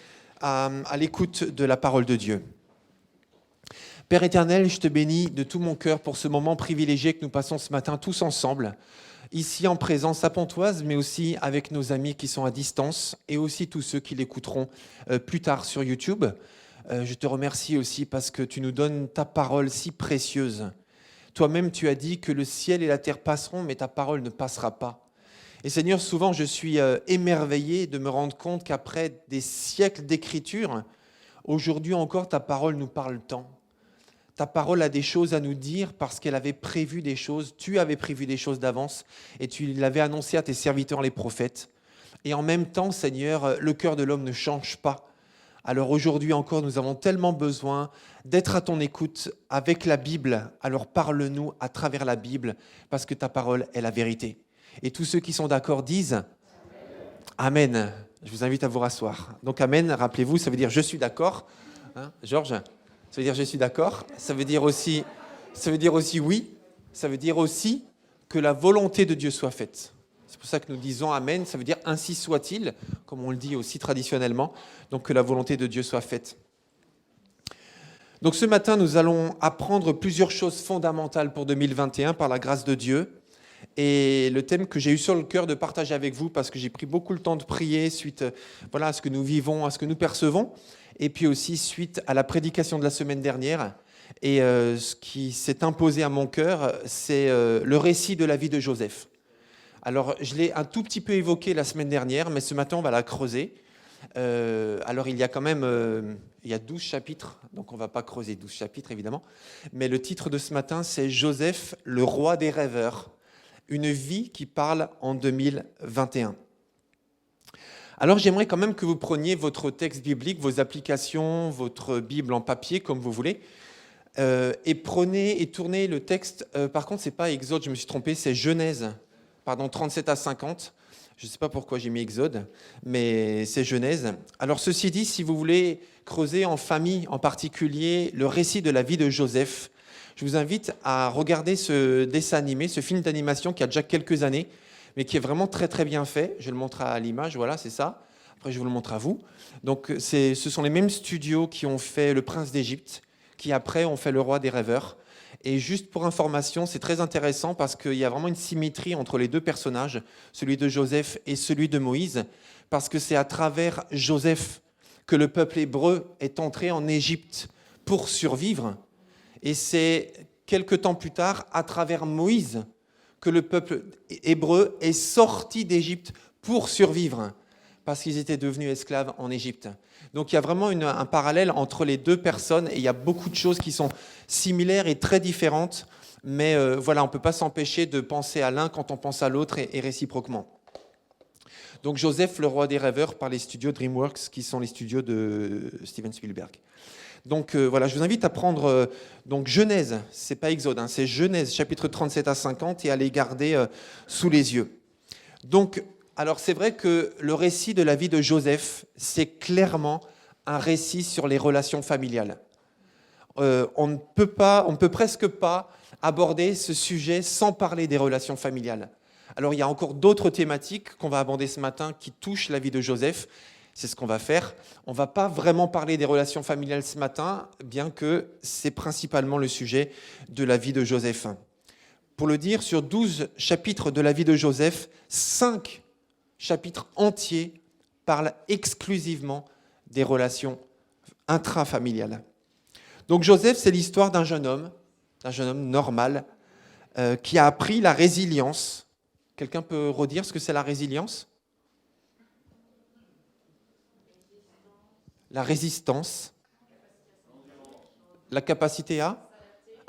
[SPEAKER 6] à l'écoute de la parole de Dieu. Père éternel, je te bénis de tout mon cœur pour ce moment privilégié que nous passons ce matin tous ensemble, ici en présence à Pontoise, mais aussi avec nos amis qui sont à distance et aussi tous ceux qui l'écouteront plus tard sur YouTube. Je te remercie aussi parce que tu nous donnes ta parole si précieuse. Toi-même, tu as dit que le ciel et la terre passeront, mais ta parole ne passera pas. Et Seigneur, souvent, je suis émerveillé de me rendre compte qu'après des siècles d'écriture, aujourd'hui encore, ta parole nous parle tant. Ta parole a des choses à nous dire parce qu'elle avait prévu des choses, tu avais prévu des choses d'avance et tu l'avais annoncé à tes serviteurs les prophètes. Et en même temps, Seigneur, le cœur de l'homme ne change pas. Alors aujourd'hui encore, nous avons tellement besoin d'être à ton écoute avec la Bible. Alors parle-nous à travers la Bible, parce que ta parole est la vérité. Et tous ceux qui sont d'accord disent Amen. Je vous invite à vous rasseoir. Donc Amen, rappelez-vous, ça veut dire je suis d'accord. Hein, Georges, ça veut dire je suis d'accord. Ça veut dire aussi oui. Ça veut dire aussi que la volonté de Dieu soit faite. C'est pour ça que nous disons Amen, ça veut dire ainsi soit-il, comme on le dit aussi traditionnellement, donc que la volonté de Dieu soit faite. Donc ce matin, nous allons apprendre plusieurs choses fondamentales pour 2021 par la grâce de Dieu. Et le thème que j'ai eu sur le cœur de partager avec vous, parce que j'ai pris beaucoup le temps de prier suite à ce que nous vivons, à ce que nous percevons, et puis aussi suite à la prédication de la semaine dernière. Et ce qui s'est imposé à mon cœur, c'est le récit de la vie de Joseph. Alors, je l'ai un tout petit peu évoqué la semaine dernière, mais ce matin, on va la creuser. Alors, il y a quand même il y a 12 chapitres, donc on ne va pas creuser 12 chapitres, évidemment. Mais le titre de ce matin, c'est « Joseph, le roi des rêveurs ». Une vie qui parle en 2021. Alors j'aimerais quand même que vous preniez votre texte biblique, vos applications, votre Bible en papier, comme vous voulez, et prenez et tournez le texte. Par contre, ce n'est pas Exode, je me suis trompé, c'est Genèse, 37 à 50. Je ne sais pas pourquoi j'ai mis Exode, mais c'est Genèse. Alors ceci dit, si vous voulez creuser en famille, en particulier, le récit de la vie de Joseph, je vous invite à regarder ce dessin animé, ce film d'animation qui a déjà quelques années, mais qui est vraiment très très bien fait. Je le montre à l'image, voilà, c'est ça. Après, je vous le montre à vous. Donc, ce sont les mêmes studios qui ont fait Le Prince d'Égypte, qui après ont fait Le Roi des Rêveurs. Et juste pour information, c'est très intéressant parce qu'il y a vraiment une symétrie entre les deux personnages, celui de Joseph et celui de Moïse, parce que c'est à travers Joseph que le peuple hébreu est entré en Égypte pour survivre. Et c'est quelque temps plus tard, à travers Moïse, que le peuple hébreu est sorti d'Égypte pour survivre, parce qu'ils étaient devenus esclaves en Égypte. Donc il y a vraiment un parallèle entre les deux personnes, et il y a beaucoup de choses qui sont similaires et très différentes, mais voilà, on ne peut pas s'empêcher de penser à l'un quand on pense à l'autre, et réciproquement. Donc Joseph, le roi des rêveurs, par les studios DreamWorks, qui sont les studios de Steven Spielberg. Donc voilà, je vous invite à prendre donc Genèse, c'est pas Exode, hein, c'est Genèse, chapitre 37 à 50, et à les garder sous les yeux. Donc, alors c'est vrai que le récit de la vie de Joseph, c'est clairement un récit sur les relations familiales. On ne peut presque pas aborder ce sujet sans parler des relations familiales. Alors il y a encore d'autres thématiques qu'on va aborder ce matin qui touchent la vie de Joseph. C'est ce qu'on va faire. On ne va pas vraiment parler des relations familiales ce matin, bien que c'est principalement le sujet de la vie de Joseph. Pour le dire, sur 12 chapitres de la vie de Joseph, 5 chapitres entiers parlent exclusivement des relations intrafamiliales. Donc Joseph, c'est l'histoire d'un jeune homme normal, qui a appris la résilience. Quelqu'un peut redire ce que c'est la résilience ? La résistance, la capacité à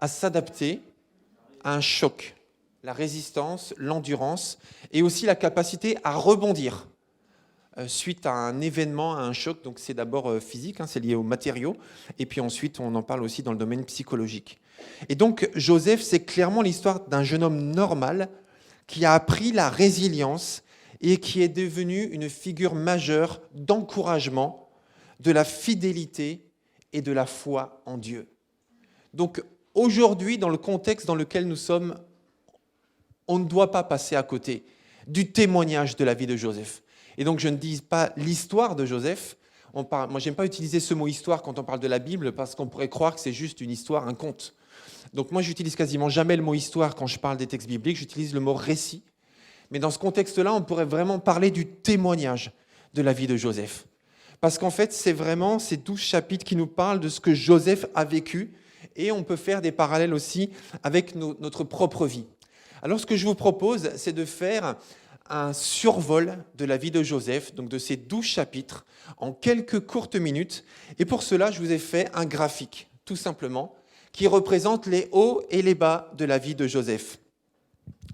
[SPEAKER 6] s'adapter à un choc, la résistance, l'endurance, et aussi la capacité à rebondir suite à un événement, à un choc. Donc c'est d'abord physique, c'est lié aux matériaux, et puis ensuite on en parle aussi dans le domaine psychologique. Et donc Joseph, c'est clairement l'histoire d'un jeune homme normal qui a appris la résilience et qui est devenu une figure majeure d'encouragement, de la fidélité et de la foi en Dieu. Donc aujourd'hui, dans le contexte dans lequel nous sommes, on ne doit pas passer à côté du témoignage de la vie de Joseph. Et donc je ne dis pas l'histoire de Joseph. Moi, j'aime pas utiliser ce mot histoire quand on parle de la Bible parce qu'on pourrait croire que c'est juste une histoire, un conte. Donc moi, j'utilise quasiment jamais le mot histoire quand je parle des textes bibliques, j'utilise le mot récit. Mais dans ce contexte-là, on pourrait vraiment parler du témoignage de la vie de Joseph. Parce qu'en fait, c'est vraiment ces 12 chapitres qui nous parlent de ce que Joseph a vécu, et on peut faire des parallèles aussi avec notre propre vie. Alors, ce que je vous propose, c'est de faire un survol de la vie de Joseph, donc de ces 12 chapitres, en quelques courtes minutes. Et pour cela, je vous ai fait un graphique, tout simplement, qui représente les hauts et les bas de la vie de Joseph.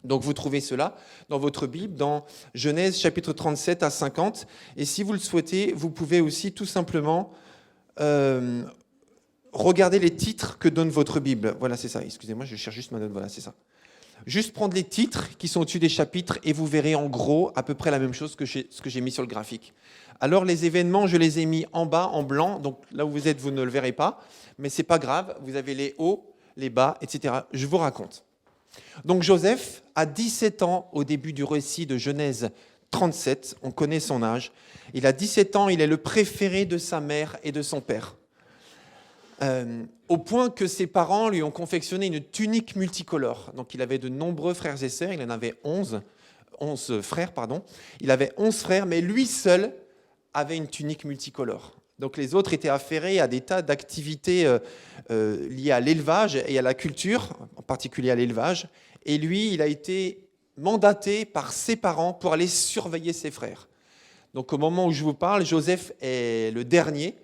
[SPEAKER 6] Donc vous trouvez cela dans votre Bible, dans Genèse chapitre 37 à 50. Et si vous le souhaitez, vous pouvez aussi tout simplement regarder les titres que donne votre Bible. Voilà, c'est ça. Excusez-moi, je cherche juste ma note. Voilà, c'est ça. Juste prendre les titres qui sont au-dessus des chapitres et vous verrez en gros à peu près la même chose que ce que j'ai mis sur le graphique. Alors les événements, je les ai mis en bas, en blanc, donc là où vous êtes, vous ne le verrez pas, mais c'est pas grave, vous avez les hauts, les bas, etc. Je vous raconte. Donc Joseph a 17 ans au début du récit de Genèse 37, on connaît son âge. Il a 17 ans, il est le préféré de sa mère et de son père. Au point que ses parents lui ont confectionné une tunique multicolore. Donc il avait de nombreux frères et sœurs, il en avait 11 frères, pardon. Il avait 11 frères, mais lui seul avait une tunique multicolore. Donc les autres étaient affairés à des tas d'activités liées à l'élevage et à la culture, en particulier à l'élevage. Et lui, il a été mandaté par ses parents pour aller surveiller ses frères. Donc au moment où je vous parle, Joseph est le dernier.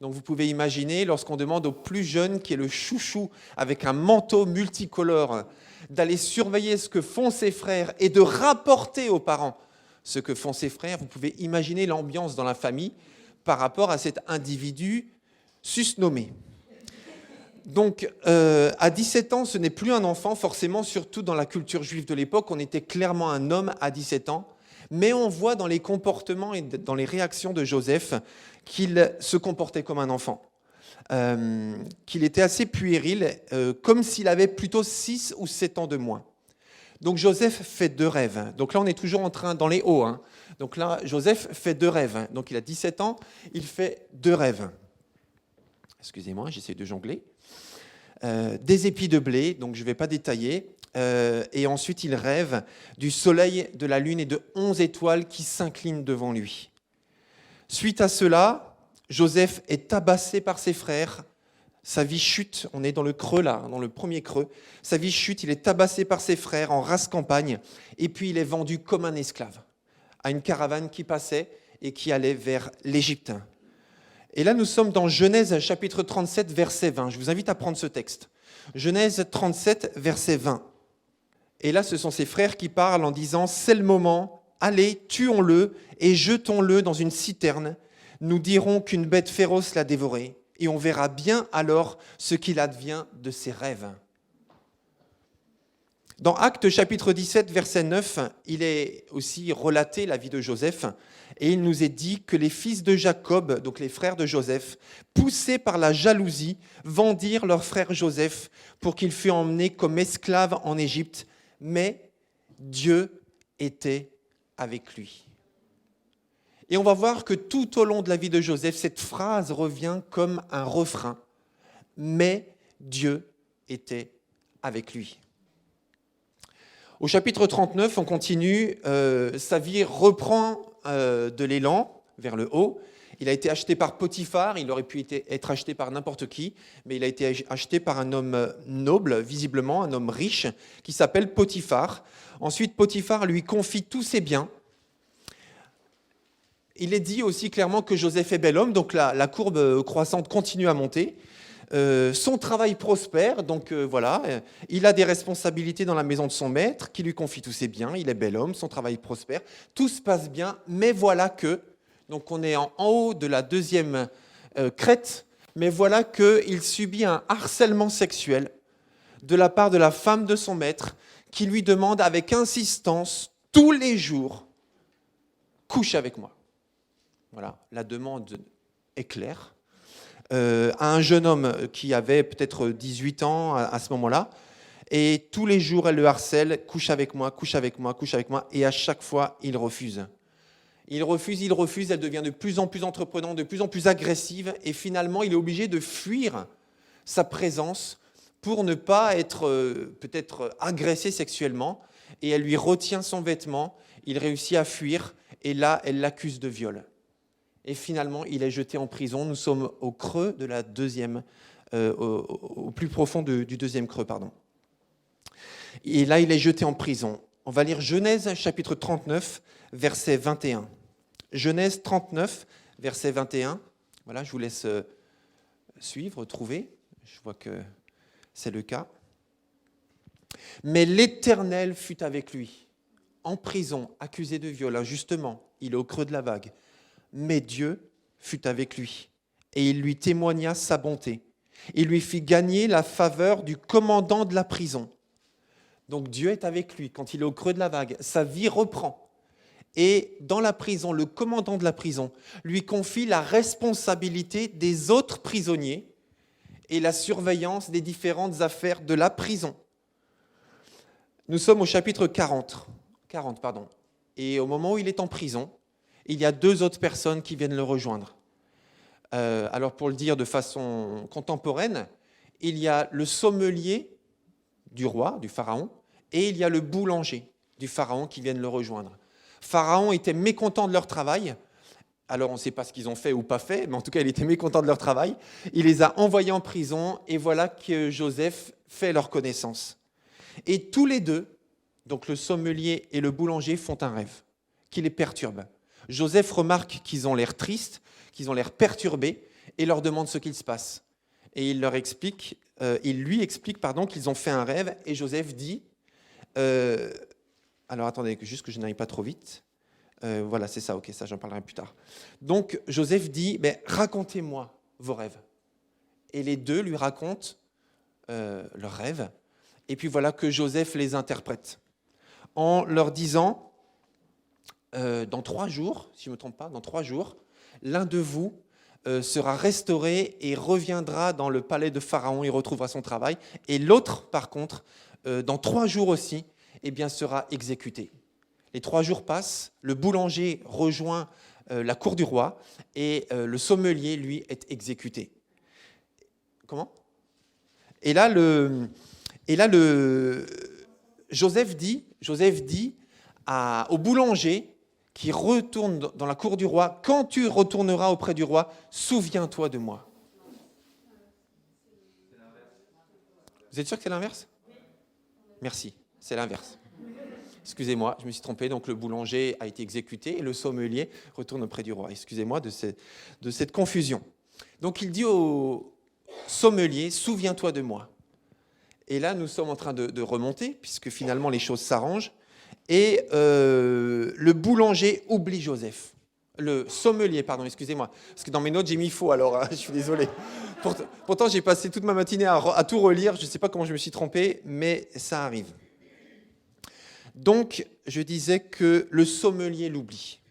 [SPEAKER 6] Donc vous pouvez imaginer, lorsqu'on demande au plus jeune, qui est le chouchou, avec un manteau multicolore, d'aller surveiller ce que font ses frères et de rapporter aux parents ce que font ses frères, vous pouvez imaginer l'ambiance dans la famille par rapport à cet individu susnommé. Donc à 17 ans, ce n'est plus un enfant, forcément, surtout dans la culture juive de l'époque, on était clairement un homme à 17 ans. Mais on voit dans les comportements et dans les réactions de Joseph qu'il se comportait comme un enfant, qu'il était assez puéril, comme s'il avait plutôt 6 ou 7 ans de moins. Donc Joseph fait 2 rêves. Donc là, on est toujours en train, dans les hauts. Donc là, Joseph fait 2 rêves. Donc il a 17 ans, il fait 2 rêves. Excusez-moi, j'essaie de jongler. Des épis de blé, donc je ne vais pas détailler. Et ensuite, il rêve du soleil, de la lune et de 11 étoiles qui s'inclinent devant lui. Suite à cela, Joseph est tabassé par ses frères. Sa vie chute, on est dans le creux là, dans le premier creux. Sa vie chute, il est tabassé par ses frères en race campagne. Et puis, il est vendu comme un esclave à une caravane qui passait et qui allait vers l'Égypte. Et là, nous sommes dans Genèse chapitre 37, verset 20. Je vous invite à prendre ce texte. Genèse 37, verset 20. Et là, ce sont ses frères qui parlent en disant « C'est le moment, allez, tuons-le et jetons-le dans une citerne. Nous dirons qu'une bête féroce l'a dévoré et on verra bien alors ce qu'il advient de ses rêves. » Dans Actes chapitre 17, verset 9, il est aussi relaté la vie de Joseph et il nous est dit que les fils de Jacob, donc les frères de Joseph, poussés par la jalousie, vendirent leur frère Joseph pour qu'il fût emmené comme esclave en Égypte. Mais Dieu était avec lui. Et on va voir que tout au long de la vie de Joseph, cette phrase revient comme un refrain. Mais Dieu était avec lui. Au chapitre 39, on continue, sa vie reprend de l'élan vers le haut. Il a été acheté par Potiphar, il aurait pu être acheté par n'importe qui, mais il a été acheté par un homme noble, visiblement, un homme riche, qui s'appelle Potiphar. Ensuite, Potiphar lui confie tous ses biens. Il est dit aussi clairement que Joseph est bel homme, donc la courbe croissante continue à monter. Son travail prospère, donc voilà, il a des responsabilités dans la maison de son maître, qui lui confie tous ses biens, il est bel homme, son travail prospère, tout se passe bien, mais voilà que... Donc on est en haut de la deuxième crête, mais voilà qu'il subit un harcèlement sexuel de la part de la femme de son maître qui lui demande avec insistance, tous les jours, « couche avec moi ». Voilà, la demande est claire. À un jeune homme qui avait peut-être 18 ans à ce moment-là, et tous les jours elle le harcèle, « couche avec moi, couche avec moi, couche avec moi », et à chaque fois il refuse. Il refuse, elle devient de plus en plus entreprenante, de plus en plus agressive, et finalement, il est obligé de fuir sa présence pour ne pas être peut-être agressé sexuellement, et elle lui retient son vêtement, il réussit à fuir, et là, elle l'accuse de viol. Et finalement, il est jeté en prison. Nous sommes au creux de la deuxième, au plus profond du deuxième creux, pardon. Et là, il est jeté en prison. On va lire Genèse chapitre 39, verset 21. Genèse 39, verset 21. Voilà, je vous laisse suivre, trouver. Je vois que c'est le cas. Mais l'Éternel fut avec lui, en prison, accusé de viol, injustement. Il est au creux de la vague. Mais Dieu fut avec lui, et il lui témoigna sa bonté. Il lui fit gagner la faveur du commandant de la prison. Donc Dieu est avec lui quand il est au creux de la vague. Sa vie reprend. Et dans la prison, le commandant de la prison lui confie la responsabilité des autres prisonniers et la surveillance des différentes affaires de la prison. Nous sommes au chapitre 40, et au moment où il est en prison, il y a 2 autres personnes qui viennent le rejoindre. Alors pour le dire de façon contemporaine, il y a le sommelier du roi, du pharaon, et il y a le boulanger du pharaon qui viennent le rejoindre. Pharaon était mécontent de leur travail. Alors on ne sait pas ce qu'ils ont fait ou pas fait, mais en tout cas il était mécontent de leur travail. Il les a envoyés en prison et voilà que Joseph fait leur connaissance. Et tous les 2, donc le sommelier et le boulanger, font un rêve qui les perturbe. Joseph remarque qu'ils ont l'air tristes, qu'ils ont l'air perturbés et leur demande ce qu'il se passe. Et il lui explique qu'ils ont fait un rêve et Joseph dit... alors attendez, juste que je n'aille pas trop vite. Voilà, c'est ça, ok, ça j'en parlerai plus tard. Donc Joseph dit, racontez-moi vos rêves. Et les 2 lui racontent leurs rêves. Et puis voilà que Joseph les interprète. En leur disant, dans 3 jours, si je ne me trompe pas, dans 3 jours, l'un de vous sera restauré et reviendra dans le palais de Pharaon, il retrouvera son travail. Et l'autre, par contre, dans 3 jours aussi, sera exécuté. Les 3 jours passent, le boulanger rejoint la cour du roi et le sommelier, lui, est exécuté. Comment ? Et là, Joseph dit au boulanger qui retourne dans la cour du roi, « Quand tu retourneras auprès du roi, souviens-toi de moi. » Vous êtes sûr que c'est l'inverse ? Merci, c'est l'inverse. Excusez-moi, je me suis trompé. Donc le boulanger a été exécuté et le sommelier retourne auprès du roi. Excusez-moi de cette confusion. Donc il dit au sommelier, souviens-toi de moi. Et là, nous sommes en train de remonter, puisque finalement les choses s'arrangent. Et le boulanger oublie Joseph. Le sommelier, pardon, excusez-moi. Parce que dans mes notes, j'ai mis faux, alors je suis désolé. Pourtant, j'ai passé toute ma matinée à tout relire. Je ne sais pas comment je me suis trompé, mais ça arrive. Donc, je disais que le sommelier l'oublie.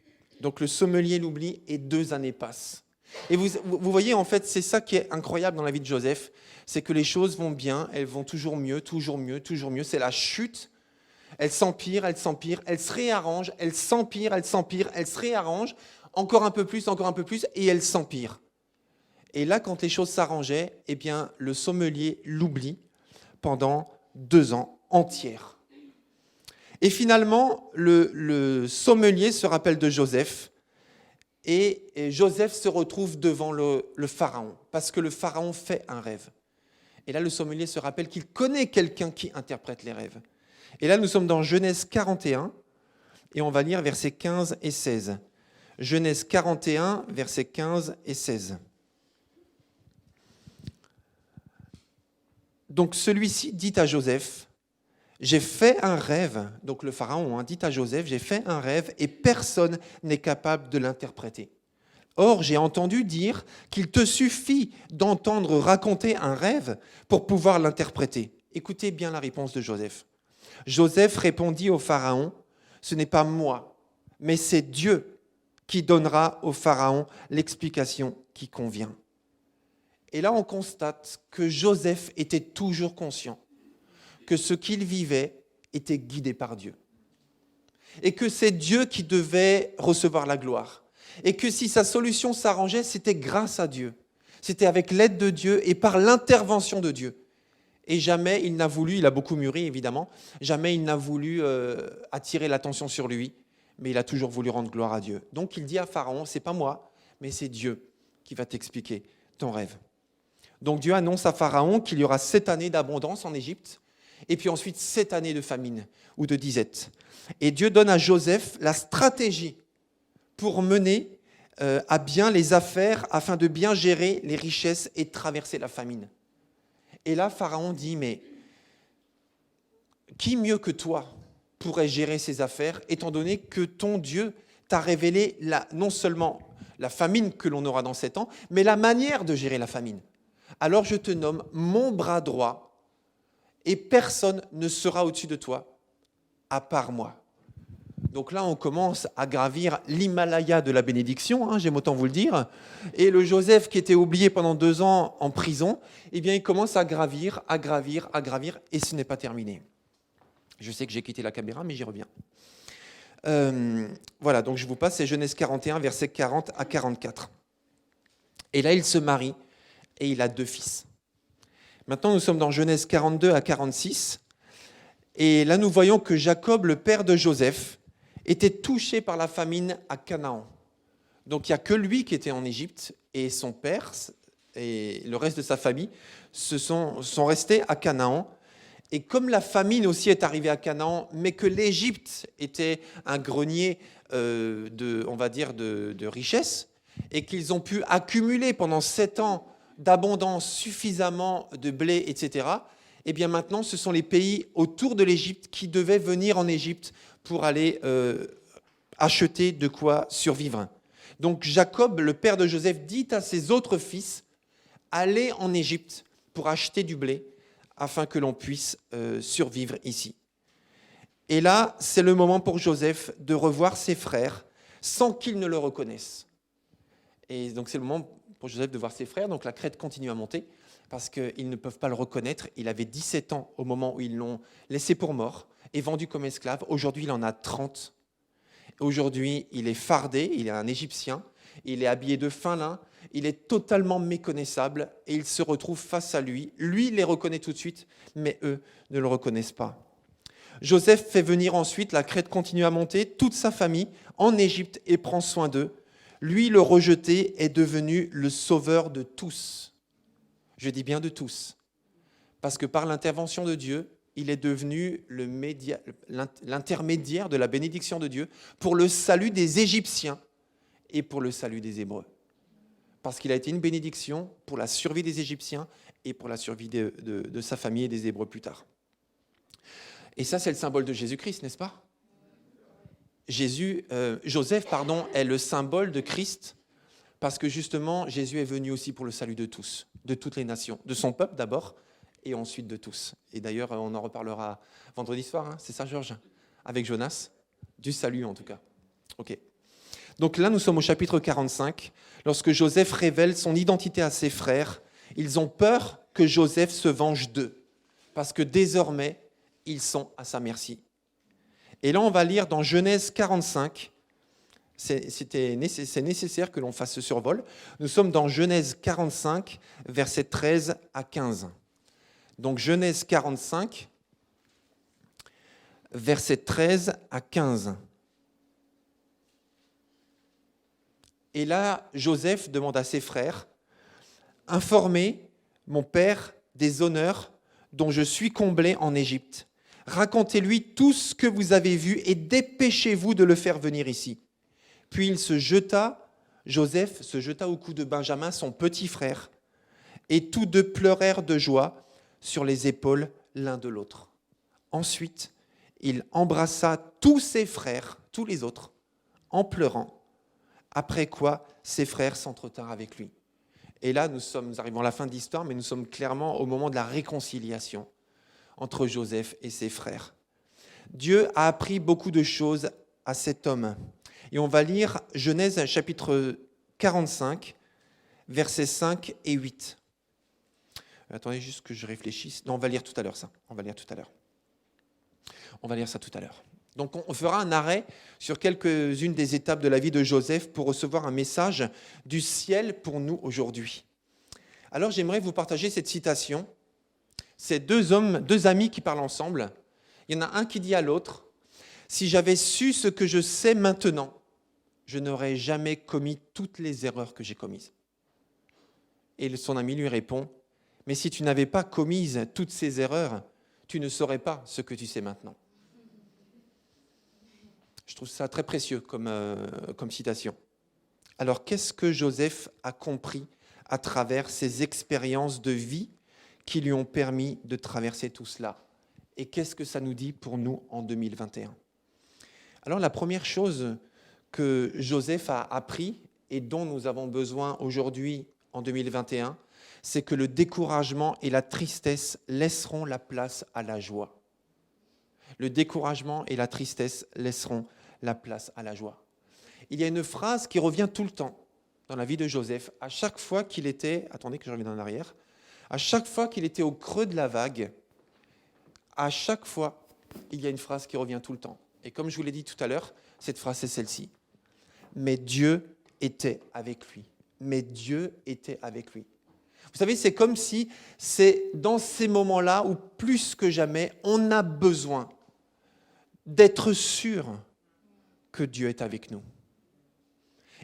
[SPEAKER 6] Donc, le sommelier l'oublie et 2 années passent. Et vous voyez, en fait, c'est ça qui est incroyable dans la vie de Joseph, c'est que les choses vont bien, elles vont toujours mieux, toujours mieux, toujours mieux. C'est la chute. Elle s'empire, elle se réarrange, elle s'empire, elle se réarrange, encore un peu plus, et elle s'empire. Et là, quand les choses s'arrangeaient, le sommelier l'oublie pendant 2 ans entières. Et finalement, le sommelier se rappelle de Joseph, et Joseph se retrouve devant le pharaon, parce que le pharaon fait un rêve. Et là, le sommelier se rappelle qu'il connaît quelqu'un qui interprète les rêves. Et là, nous sommes dans Genèse 41, et on va lire versets 15 et 16. Genèse 41, versets 15 et 16. Donc celui-ci dit à Joseph, « J'ai fait un rêve », donc le pharaon dit à Joseph, « J'ai fait un rêve et personne n'est capable de l'interpréter. Or, j'ai entendu dire qu'il te suffit d'entendre raconter un rêve pour pouvoir l'interpréter. » Écoutez bien la réponse de Joseph. Joseph répondit au pharaon, « Ce n'est pas moi, mais c'est Dieu qui donnera au pharaon l'explication qui convient. » Et là, on constate que Joseph était toujours conscient que ce qu'il vivait était guidé par Dieu. Et que c'est Dieu qui devait recevoir la gloire. Et que si sa solution s'arrangeait, c'était grâce à Dieu. C'était avec l'aide de Dieu et par l'intervention de Dieu. Et jamais il n'a voulu, il a beaucoup mûri évidemment, jamais il n'a voulu attirer l'attention sur lui, mais il a toujours voulu rendre gloire à Dieu. Donc il dit à Pharaon, c'est pas moi, mais c'est Dieu qui va t'expliquer ton rêve. Donc Dieu annonce à Pharaon qu'il y aura 7 années d'abondance en Égypte, et puis ensuite 7 années de famine ou de disette. Et Dieu donne à Joseph la stratégie pour mener à bien les affaires afin de bien gérer les richesses et de traverser la famine. Et là, Pharaon dit, mais qui mieux que toi pourrait gérer ces affaires, étant donné que ton Dieu t'a révélé non seulement la famine que l'on aura dans 7 ans, mais la manière de gérer la famine. Alors je te nomme mon bras droit et personne ne sera au-dessus de toi, à part moi. Donc là, on commence à gravir l'Himalaya de la bénédiction, j'aime autant vous le dire. Et le Joseph, qui était oublié pendant 2 ans en prison, eh bien, il commence à gravir, et ce n'est pas terminé. Je sais que j'ai quitté la caméra, mais j'y reviens. Voilà, donc je vous passe, c'est Genèse 41, versets 40 à 44. Et là, il se marie, et il a 2 fils. Maintenant, nous sommes dans Genèse 42 à 46. Et là, nous voyons que Jacob, le père de Joseph, était touché par la famine à Canaan. Donc, il n'y a que lui qui était en Égypte, et son père et le reste de sa famille sont restés à Canaan. Et comme la famine aussi est arrivée à Canaan, mais que l'Égypte était un grenier de richesse, et qu'ils ont pu accumuler pendant 7 ans d'abondance suffisamment de blé, etc., eh bien maintenant, ce sont les pays autour de l'Égypte qui devaient venir en Égypte pour aller acheter de quoi survivre. Donc Jacob, le père de Joseph, dit à ses autres fils, allez en Égypte pour acheter du blé, afin que l'on puisse survivre ici. Et là, c'est le moment pour Joseph de revoir ses frères sans qu'ils ne le reconnaissent. Et donc c'est le moment pour Joseph de voir ses frères. Donc la crête continue à monter parce qu'ils ne peuvent pas le reconnaître. Il avait 17 ans au moment où ils l'ont laissé pour mort et vendu comme esclave. Aujourd'hui, il en a 30. Aujourd'hui, il est fardé, il est un Égyptien, il est habillé de fin lin, il est totalement méconnaissable et il se retrouve face à lui. Lui, il les reconnaît tout de suite, mais eux ne le reconnaissent pas. Joseph fait venir ensuite, la crête continue à monter, toute sa famille en Égypte et prend soin d'eux. Lui, le rejeté, est devenu le sauveur de tous. Je dis bien de tous. Parce que par l'intervention de Dieu, il est devenu l'intermédiaire de la bénédiction de Dieu pour le salut des Égyptiens et pour le salut des Hébreux. Parce qu'il a été une bénédiction pour la survie des Égyptiens et pour la survie de sa famille et des Hébreux plus tard. Et ça, c'est le symbole de Jésus-Christ, n'est-ce pas ? Joseph, est le symbole de Christ parce que justement, Jésus est venu aussi pour le salut de tous, de toutes les nations, de son peuple d'abord et ensuite de tous. Et d'ailleurs, on en reparlera vendredi soir, c'est ça Georges ? Avec Jonas, du salut en tout cas. Ok. Donc là, nous sommes au chapitre 45, lorsque Joseph révèle son identité à ses frères. Ils ont peur que Joseph se venge d'eux parce que désormais, ils sont à sa merci. Et là, on va lire dans Genèse 45, c'est nécessaire que l'on fasse ce survol. Nous sommes dans Genèse 45, versets 13 à 15. Donc Genèse 45, versets 13 à 15. Et là, Joseph demande à ses frères, « Informez mon père des honneurs dont je suis comblé en Égypte. Racontez-lui tout ce que vous avez vu et dépêchez-vous de le faire venir ici. » Puis Joseph se jeta au cou de Benjamin, son petit frère, et tous deux pleurèrent de joie sur les épaules l'un de l'autre. Ensuite, il embrassa tous ses frères, tous les autres, en pleurant, après quoi ses frères s'entretinrent avec lui. Et là, nous arrivons à la fin de l'histoire, mais nous sommes clairement au moment de la réconciliation entre Joseph et ses frères. Dieu a appris beaucoup de choses à cet homme. Et on va lire Genèse chapitre 45, versets 5 et 8. Attendez juste que je réfléchisse. Non, on va lire tout à l'heure ça. On va lire ça tout à l'heure. Donc on fera un arrêt sur quelques-unes des étapes de la vie de Joseph pour recevoir un message du ciel pour nous aujourd'hui. Alors j'aimerais vous partager cette citation. C'est deux amis qui parlent ensemble. Il y en a un qui dit à l'autre, « Si j'avais su ce que je sais maintenant, je n'aurais jamais commis toutes les erreurs que j'ai commises. » Et son ami lui répond, « Mais si tu n'avais pas commis toutes ces erreurs, tu ne saurais pas ce que tu sais maintenant. » Je trouve ça très précieux comme citation. Alors, qu'est-ce que Joseph a compris à travers ses expériences de vie qui lui ont permis de traverser tout cela? Et qu'est-ce que ça nous dit pour nous en 2021? Alors, la première chose que Joseph a appris et dont nous avons besoin aujourd'hui en 2021, c'est que le découragement et la tristesse laisseront la place à la joie. Le découragement et la tristesse laisseront la place à la joie. Il y a une phrase qui revient tout le temps dans la vie de Joseph. À chaque fois qu'il était, attendez que je revienne en arrière, à chaque fois qu'il était au creux de la vague, à chaque fois, il y a une phrase qui revient tout le temps. Et comme je vous l'ai dit tout à l'heure, cette phrase, c'est celle-ci. Mais Dieu était avec lui. Mais Dieu était avec lui. Vous savez, c'est comme si c'est dans ces moments-là où plus que jamais, on a besoin d'être sûr que Dieu est avec nous.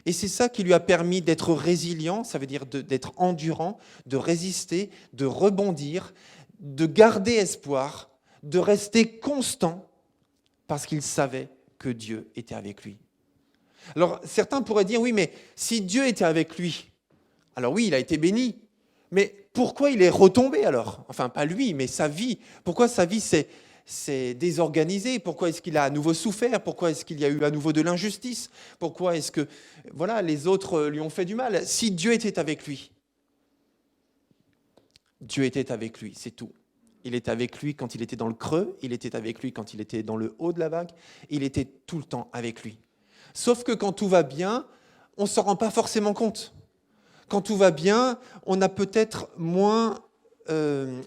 [SPEAKER 6] Et c'est ça qui lui a permis d'être résilient, ça veut dire d'être endurant, de résister, de rebondir, de garder espoir, de rester constant, parce qu'il savait que Dieu était avec lui. Alors certains pourraient dire, oui, mais si Dieu était avec lui, alors oui, il a été béni, mais pourquoi il est retombé alors ? Enfin, pas lui, mais sa vie. Pourquoi sa vie s'est désorganisée ? Pourquoi est-ce qu'il a à nouveau souffert ? Pourquoi est-ce qu'il y a eu à nouveau de l'injustice ? Pourquoi est-ce que les autres lui ont fait du mal ? Si Dieu était avec lui, Dieu était avec lui, c'est tout. Il était avec lui quand il était dans le creux, il était avec lui quand il était dans le haut de la vague, il était tout le temps avec lui. Sauf que quand tout va bien, on ne s'en rend pas forcément compte. Quand tout va bien, on a peut-être moins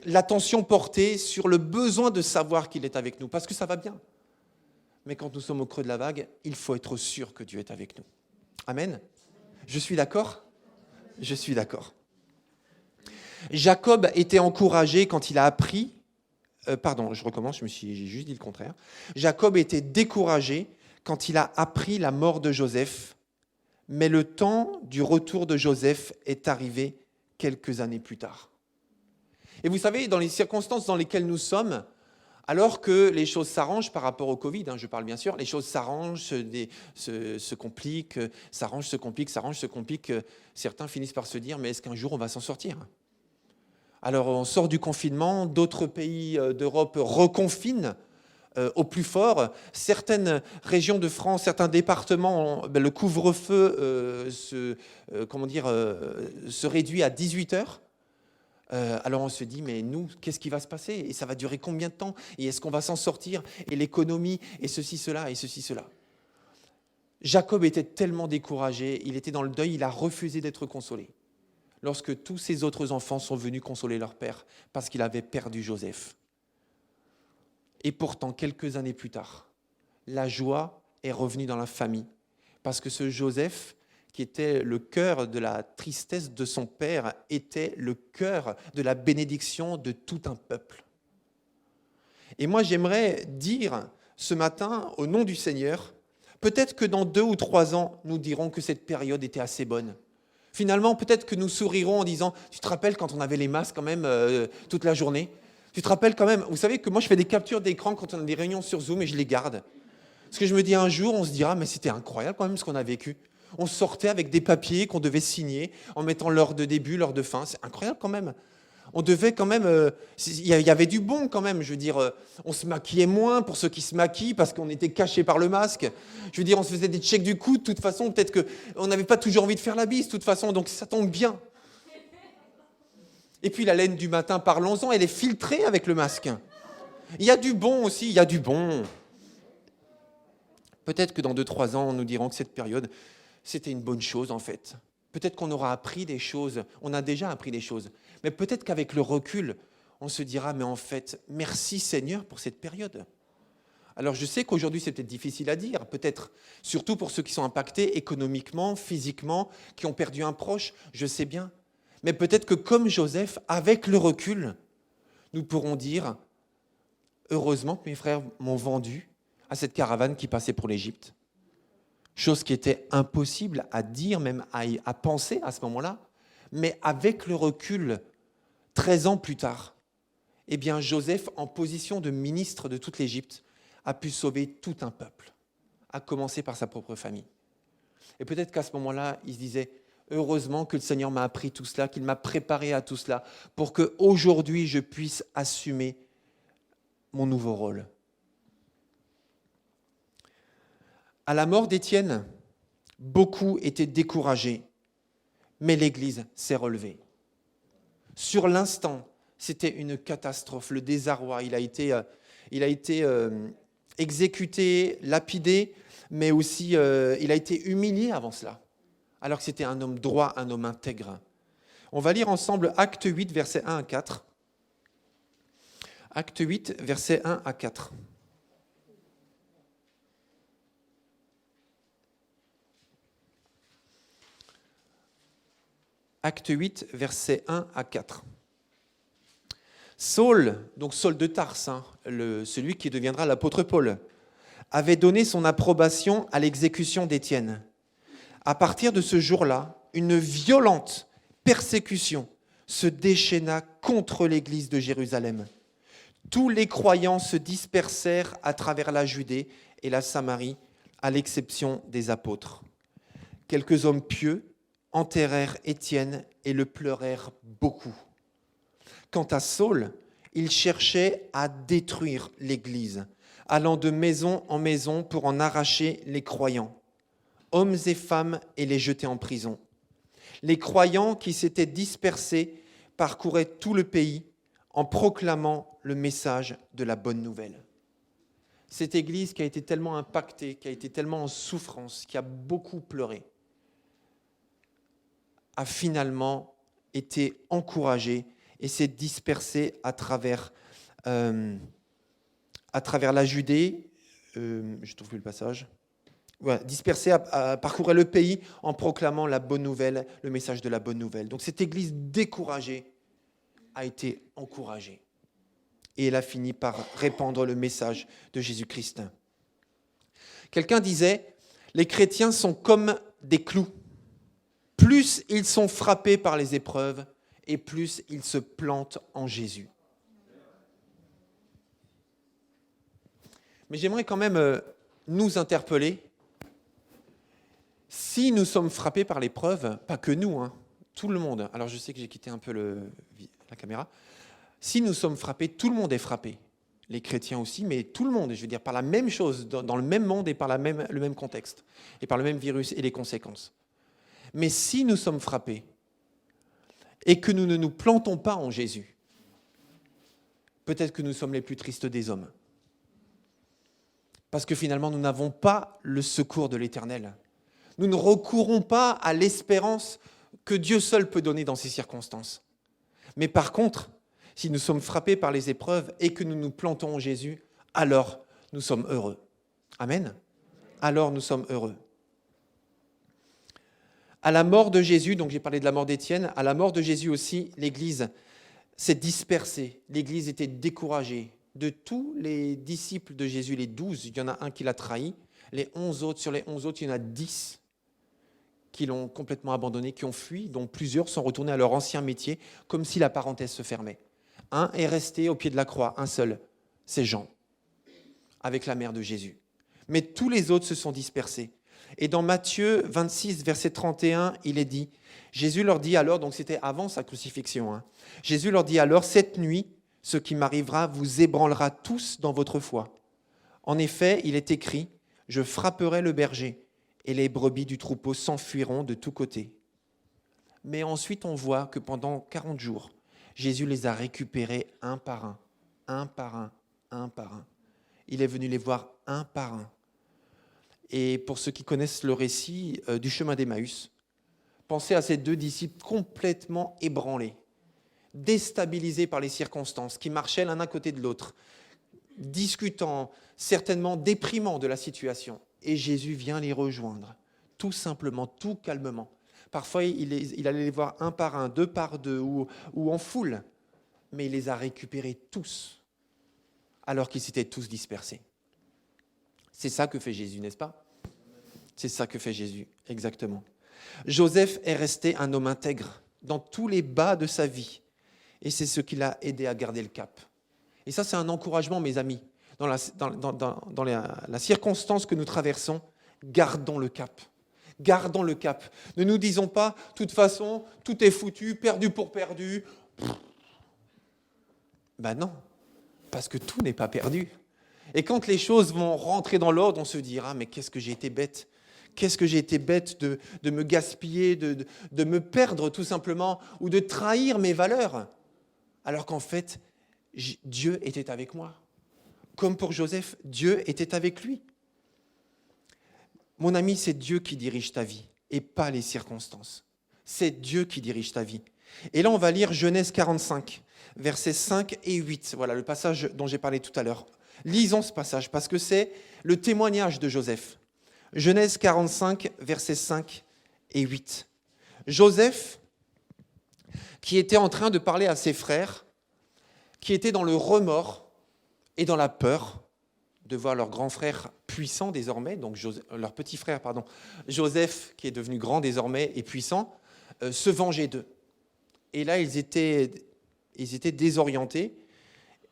[SPEAKER 6] l'attention portée sur le besoin de savoir qu'il est avec nous, parce que ça va bien. Mais quand nous sommes au creux de la vague, il faut être sûr que Dieu est avec nous. Amen. Je suis d'accord ? Je suis d'accord. Jacob était encouragé quand il a appris... j'ai juste dit le contraire. Jacob était découragé quand il a appris la mort de Joseph, mais le temps du retour de Joseph est arrivé quelques années plus tard. Et vous savez, dans les circonstances dans lesquelles nous sommes, alors que les choses s'arrangent par rapport au Covid, je parle bien sûr, les choses s'arrangent, se compliquent, s'arrangent, se compliquent, certains finissent par se dire, mais est-ce qu'un jour on va s'en sortir ? Alors on sort du confinement, d'autres pays d'Europe reconfinent au plus fort. Certaines régions de France, certains départements, le couvre-feu se réduit à 18 heures. Alors on se dit, mais nous, qu'est-ce qui va se passer ? Et ça va durer combien de temps ? Et est-ce qu'on va s'en sortir ? Et l'économie, et ceci, cela, et ceci, cela. Jacob était tellement découragé, il était dans le deuil, il a refusé d'être consolé. Lorsque tous ses autres enfants sont venus consoler leur père, parce qu'il avait perdu Joseph. Et pourtant, quelques années plus tard, la joie est revenue dans la famille, parce que ce Joseph, qui était le cœur de la tristesse de son père, était le cœur de la bénédiction de tout un peuple. Et moi, j'aimerais dire ce matin, au nom du Seigneur, peut-être que dans 2 ou 3 ans, nous dirons que cette période était assez bonne. Finalement, peut-être que nous sourirons en disant « Tu te rappelles quand on avait les masques quand même toute la journée ? Tu te rappelles quand même ?» Vous savez que moi, je fais des captures d'écran quand on a des réunions sur Zoom et je les garde. Parce que je me dis un jour, on se dira « Mais c'était incroyable quand même ce qu'on a vécu. » On sortait avec des papiers qu'on devait signer en mettant l'heure de début, l'heure de fin. C'est incroyable quand même. On devait quand même... Il y avait du bon quand même. Je veux dire, on se maquillait moins pour ceux qui se maquillent parce qu'on était cachés par le masque. Je veux dire, on se faisait des checks du coude. De toute façon, peut-être qu'on n'avait pas toujours envie de faire la bise. De toute façon, donc ça tombe bien. Et puis la laine du matin, parlons-en, elle est filtrée avec le masque. Il y a du bon aussi, il y a du bon. Peut-être que dans 2-3 ans, nous dirons que cette période... c'était une bonne chose en fait. Peut-être qu'on aura appris des choses, on a déjà appris des choses, mais peut-être qu'avec le recul, on se dira, mais en fait, merci Seigneur pour cette période. Alors je sais qu'aujourd'hui c'est peut-être difficile à dire, peut-être surtout pour ceux qui sont impactés économiquement, physiquement, qui ont perdu un proche, je sais bien. Mais peut-être que comme Joseph, avec le recul, nous pourrons dire, heureusement que mes frères m'ont vendu à cette caravane qui passait pour l'Égypte. Chose qui était impossible à dire, même à penser à ce moment-là. Mais avec le recul, 13 ans plus tard, eh bien Joseph, en position de ministre de toute l'Égypte, a pu sauver tout un peuple, à commencer par sa propre famille. Et peut-être qu'à ce moment-là, il se disait, heureusement que le Seigneur m'a appris tout cela, qu'il m'a préparé à tout cela, pour qu'aujourd'hui je puisse assumer mon nouveau rôle. À la mort d'Étienne, beaucoup étaient découragés, mais l'Église s'est relevée. Sur l'instant, c'était une catastrophe, le désarroi. Il a été exécuté, lapidé, mais aussi il a été humilié avant cela, alors que c'était un homme droit, un homme intègre. On va lire ensemble Acte 8, versets 1 à 4. Acte 8, versets 1 à 4. Acte 8, versets 1 à 4. Saul, donc Saul de Tarse, celui qui deviendra l'apôtre Paul, avait donné son approbation à l'exécution d'Étienne. À partir de ce jour-là, une violente persécution se déchaîna contre l'église de Jérusalem. Tous les croyants se dispersèrent à travers la Judée et la Samarie, à l'exception des apôtres. Quelques hommes pieux enterrèrent Étienne et le pleurèrent beaucoup. Quant à Saul, il cherchait à détruire l'Église, allant de maison en maison pour en arracher les croyants, hommes et femmes, et les jeter en prison. Les croyants qui s'étaient dispersés parcouraient tout le pays en proclamant le message de la bonne nouvelle. Cette Église qui a été tellement impactée, qui a été tellement en souffrance, qui a beaucoup pleuré, a finalement été encouragée et s'est dispersée à travers la Judée. Je ne trouve plus le passage. Voilà, dispersée à parcourir le pays en proclamant la bonne nouvelle, le message de la bonne nouvelle. Donc cette Église découragée a été encouragée. Et elle a fini par répandre le message de Jésus-Christ. Quelqu'un disait, les chrétiens sont comme des clous. Plus ils sont frappés par les épreuves, et plus ils se plantent en Jésus. Mais j'aimerais quand même nous interpeller. Si nous sommes frappés par l'épreuve, pas que nous, tout le monde, alors je sais que j'ai quitté un peu la caméra, si nous sommes frappés, tout le monde est frappé. Les chrétiens aussi, mais tout le monde, je veux dire, par la même chose, dans le même monde et par le même contexte, et par le même virus et les conséquences. Mais si nous sommes frappés et que nous ne nous plantons pas en Jésus, peut-être que nous sommes les plus tristes des hommes. Parce que finalement, nous n'avons pas le secours de l'Éternel. Nous ne recourons pas à l'espérance que Dieu seul peut donner dans ces circonstances. Mais par contre, si nous sommes frappés par les épreuves et que nous nous plantons en Jésus, alors nous sommes heureux. Amen. Alors nous sommes heureux. À la mort de Jésus, donc j'ai parlé de la mort d'Étienne, à la mort de Jésus aussi, l'Église s'est dispersée. L'Église était découragée. De tous les disciples de Jésus, les 12, il y en a un qui l'a trahi. Sur les 11 autres, il y en a 10 qui l'ont complètement abandonné, qui ont fui, dont plusieurs sont retournés à leur ancien métier, comme si la parenthèse se fermait. Un est resté au pied de la croix, un seul, c'est Jean, avec la mère de Jésus. Mais tous les autres se sont dispersés. Et dans Matthieu 26, verset 31, il est dit, Jésus leur dit alors, donc c'était avant sa crucifixion, Jésus leur dit alors, cette nuit, ce qui m'arrivera vous ébranlera tous dans votre foi. En effet, il est écrit, je frapperai le berger, et les brebis du troupeau s'enfuiront de tous côtés. Mais ensuite, on voit que pendant 40 jours, Jésus les a récupérés un par un, un par un, un par un. Il est venu les voir un par un. Et pour ceux qui connaissent le récit du chemin d'Emmaüs, pensez à ces deux disciples complètement ébranlés, déstabilisés par les circonstances, qui marchaient l'un à côté de l'autre, discutant, certainement déprimants de la situation. Et Jésus vient les rejoindre, tout simplement, tout calmement. Parfois, il allait les voir un par un, deux par deux, ou en foule, mais il les a récupérés tous, alors qu'ils s'étaient tous dispersés. C'est ça que fait Jésus, n'est-ce pas? C'est ça que fait Jésus, exactement. Joseph est resté un homme intègre dans tous les bas de sa vie. Et c'est ce qui l'a aidé à garder le cap. Et ça, c'est un encouragement, mes amis. Dans la circonstance que nous traversons, gardons le cap. Gardons le cap. Ne nous disons pas, de toute façon, tout est foutu, perdu pour perdu. Ben non, parce que tout n'est pas perdu. Et quand les choses vont rentrer dans l'ordre, on se dira, mais qu'est-ce que j'ai été bête, qu'est-ce que j'ai été bête de me gaspiller, de me perdre tout simplement, ou de trahir mes valeurs. Alors qu'en fait, Dieu était avec moi. Comme pour Joseph, Dieu était avec lui. Mon ami, c'est Dieu qui dirige ta vie et pas les circonstances. C'est Dieu qui dirige ta vie. Et là, on va lire Genèse 45, versets 5 et 8. Voilà le passage dont j'ai parlé tout à l'heure. Lisons ce passage parce que c'est le témoignage de Joseph. Genèse 45, versets 5 et 8. Joseph, qui était en train de parler à ses frères, qui étaient dans le remords et dans la peur de voir leur grand frère puissant désormais, donc leur petit frère, Joseph, qui est devenu grand désormais et puissant, se venger d'eux. Et là, ils étaient désorientés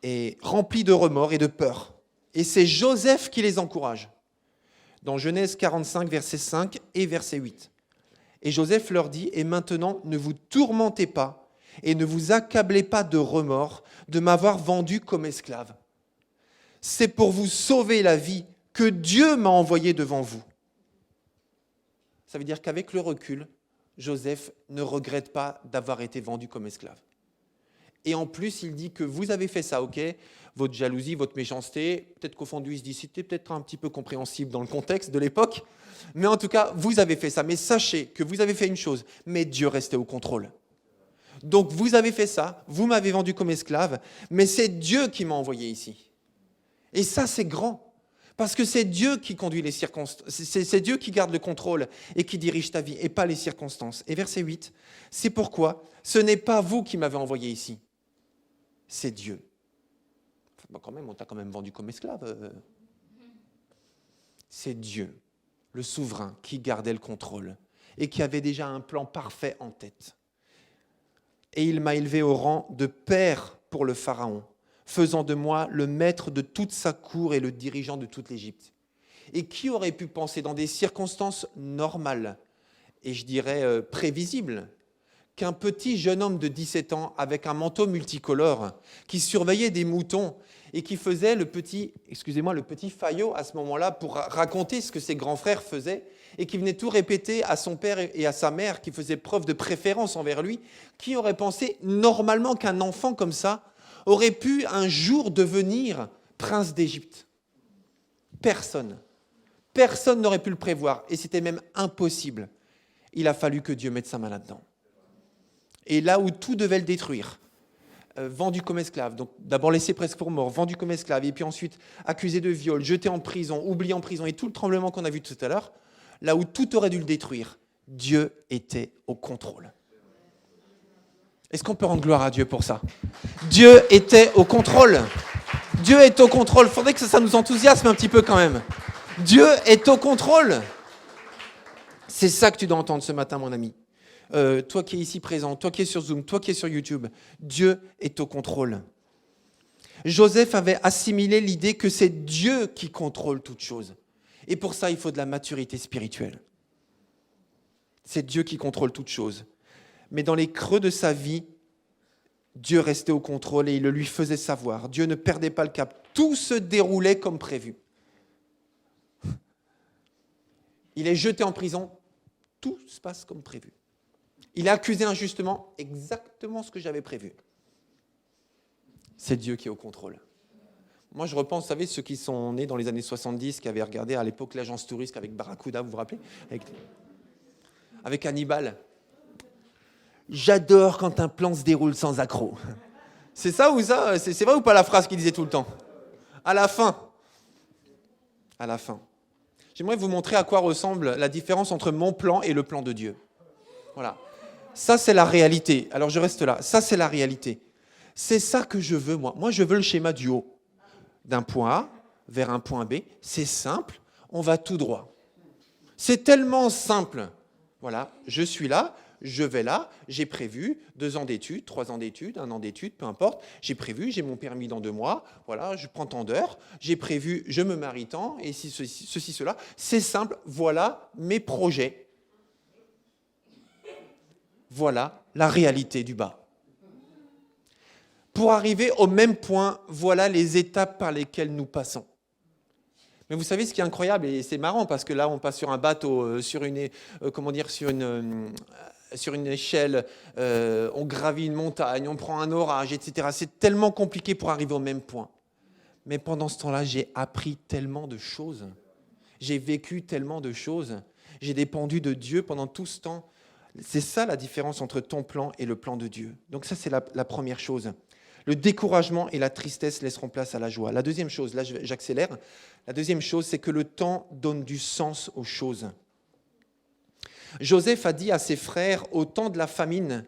[SPEAKER 6] et remplis de remords et de peur. Et c'est Joseph qui les encourage. Dans Genèse 45, verset 5 et verset 8. Et Joseph leur dit, « Et maintenant, ne vous tourmentez pas et ne vous accablez pas de remords de m'avoir vendu comme esclave. C'est pour vous sauver la vie que Dieu m'a envoyé devant vous. » Ça veut dire qu'avec le recul, Joseph ne regrette pas d'avoir été vendu comme esclave. Et en plus, il dit que vous avez fait ça, ok ? Votre jalousie, votre méchanceté, peut-être qu'au fond de lui, il se dit, c'était peut-être un petit peu compréhensible dans le contexte de l'époque, mais en tout cas, vous avez fait ça. Mais sachez que vous avez fait une chose, mais Dieu restait au contrôle. Donc vous avez fait ça, vous m'avez vendu comme esclave, mais c'est Dieu qui m'a envoyé ici. Et ça, c'est grand. Parce que c'est Dieu qui conduit les circonstances, c'est Dieu qui garde le contrôle et qui dirige ta vie, et pas les circonstances. Et verset 8, c'est pourquoi ce n'est pas vous qui m'avez envoyé ici, c'est Dieu. Bon, quand même, on t'a quand même vendu comme esclave. C'est Dieu, le souverain, qui gardait le contrôle et qui avait déjà un plan parfait en tête. Et il m'a élevé au rang de père pour le Pharaon, faisant de moi le maître de toute sa cour et le dirigeant de toute l'Égypte. Et qui aurait pu penser dans des circonstances normales, et je dirais prévisibles, qu'un petit jeune homme de 17 ans avec un manteau multicolore, qui surveillait des moutons et qui faisait le petit faillot à ce moment-là pour raconter ce que ses grands frères faisaient, et qui venait tout répéter à son père et à sa mère, qui faisait preuve de préférence envers lui, qui aurait pensé normalement qu'un enfant comme ça aurait pu un jour devenir prince d'Égypte? Personne. Personne n'aurait pu le prévoir, et c'était même impossible. Il a fallu que Dieu mette sa main là-dedans. Et là où tout devait le détruire, vendu comme esclave, donc d'abord laissé presque pour mort, vendu comme esclave, et puis ensuite accusé de viol, jeté en prison, oublié en prison, et tout le tremblement qu'on a vu tout à l'heure, là où tout aurait dû le détruire, Dieu était au contrôle. Est-ce qu'on peut rendre gloire à Dieu pour ça? Dieu était au contrôle. Dieu est au contrôle. Il faudrait que ça nous enthousiasme un petit peu quand même. Dieu est au contrôle. C'est ça que tu dois entendre ce matin, mon ami. Toi qui es ici présent, toi qui es sur Zoom, toi qui es sur YouTube, Dieu est au contrôle. Joseph avait assimilé l'idée que c'est Dieu qui contrôle toutes choses. Et pour ça, il faut de la maturité spirituelle. C'est Dieu qui contrôle toutes choses. Mais dans les creux de sa vie, Dieu restait au contrôle et il le lui faisait savoir. Dieu ne perdait pas le cap. Tout se déroulait comme prévu. Il est jeté en prison. Tout se passe comme prévu. Il est accusé injustement. Exactement ce que j'avais prévu. C'est Dieu qui est au contrôle. Moi, je repense, vous savez, ceux qui sont nés dans les années 70, qui avaient regardé à l'époque l'agence touriste avec Barracuda, vous vous rappelez? Avec Hannibal. J'adore quand un plan se déroule sans accroc. C'est ça ou ça? C'est vrai ou pas la phrase qu'il disait tout le temps? À la fin. À la fin. J'aimerais vous montrer à quoi ressemble la différence entre mon plan et le plan de Dieu. Voilà. Ça, c'est la réalité. Alors, je reste là. Ça, c'est la réalité. C'est ça que je veux, moi. Moi, je veux le schéma du haut. D'un point A vers un point B. C'est simple. On va tout droit. C'est tellement simple. Voilà. Je suis là. Je vais là, j'ai prévu 2 ans d'études, 3 ans d'études, 1 an d'études, peu importe. J'ai prévu, j'ai mon permis dans 2 mois, voilà, je prends tant d'heures. J'ai prévu, je me marie tant, et si ceci, cela. C'est simple, voilà mes projets. Voilà la réalité du bas. Pour arriver au même point, voilà les étapes par lesquelles nous passons. Mais vous savez ce qui est incroyable, et c'est marrant parce que là on passe sur un bateau, sur une échelle, on gravit une montagne, on prend un orage, etc. C'est tellement compliqué pour arriver au même point. Mais pendant ce temps-là, j'ai appris tellement de choses. J'ai vécu tellement de choses. J'ai dépendu de Dieu pendant tout ce temps. C'est ça la différence entre ton plan et le plan de Dieu. Donc ça, c'est la première chose. Le découragement et la tristesse laisseront place à la joie. La deuxième chose, là j'accélère, la deuxième chose, c'est que le temps donne du sens aux choses. Joseph a dit à ses frères au temps de la famine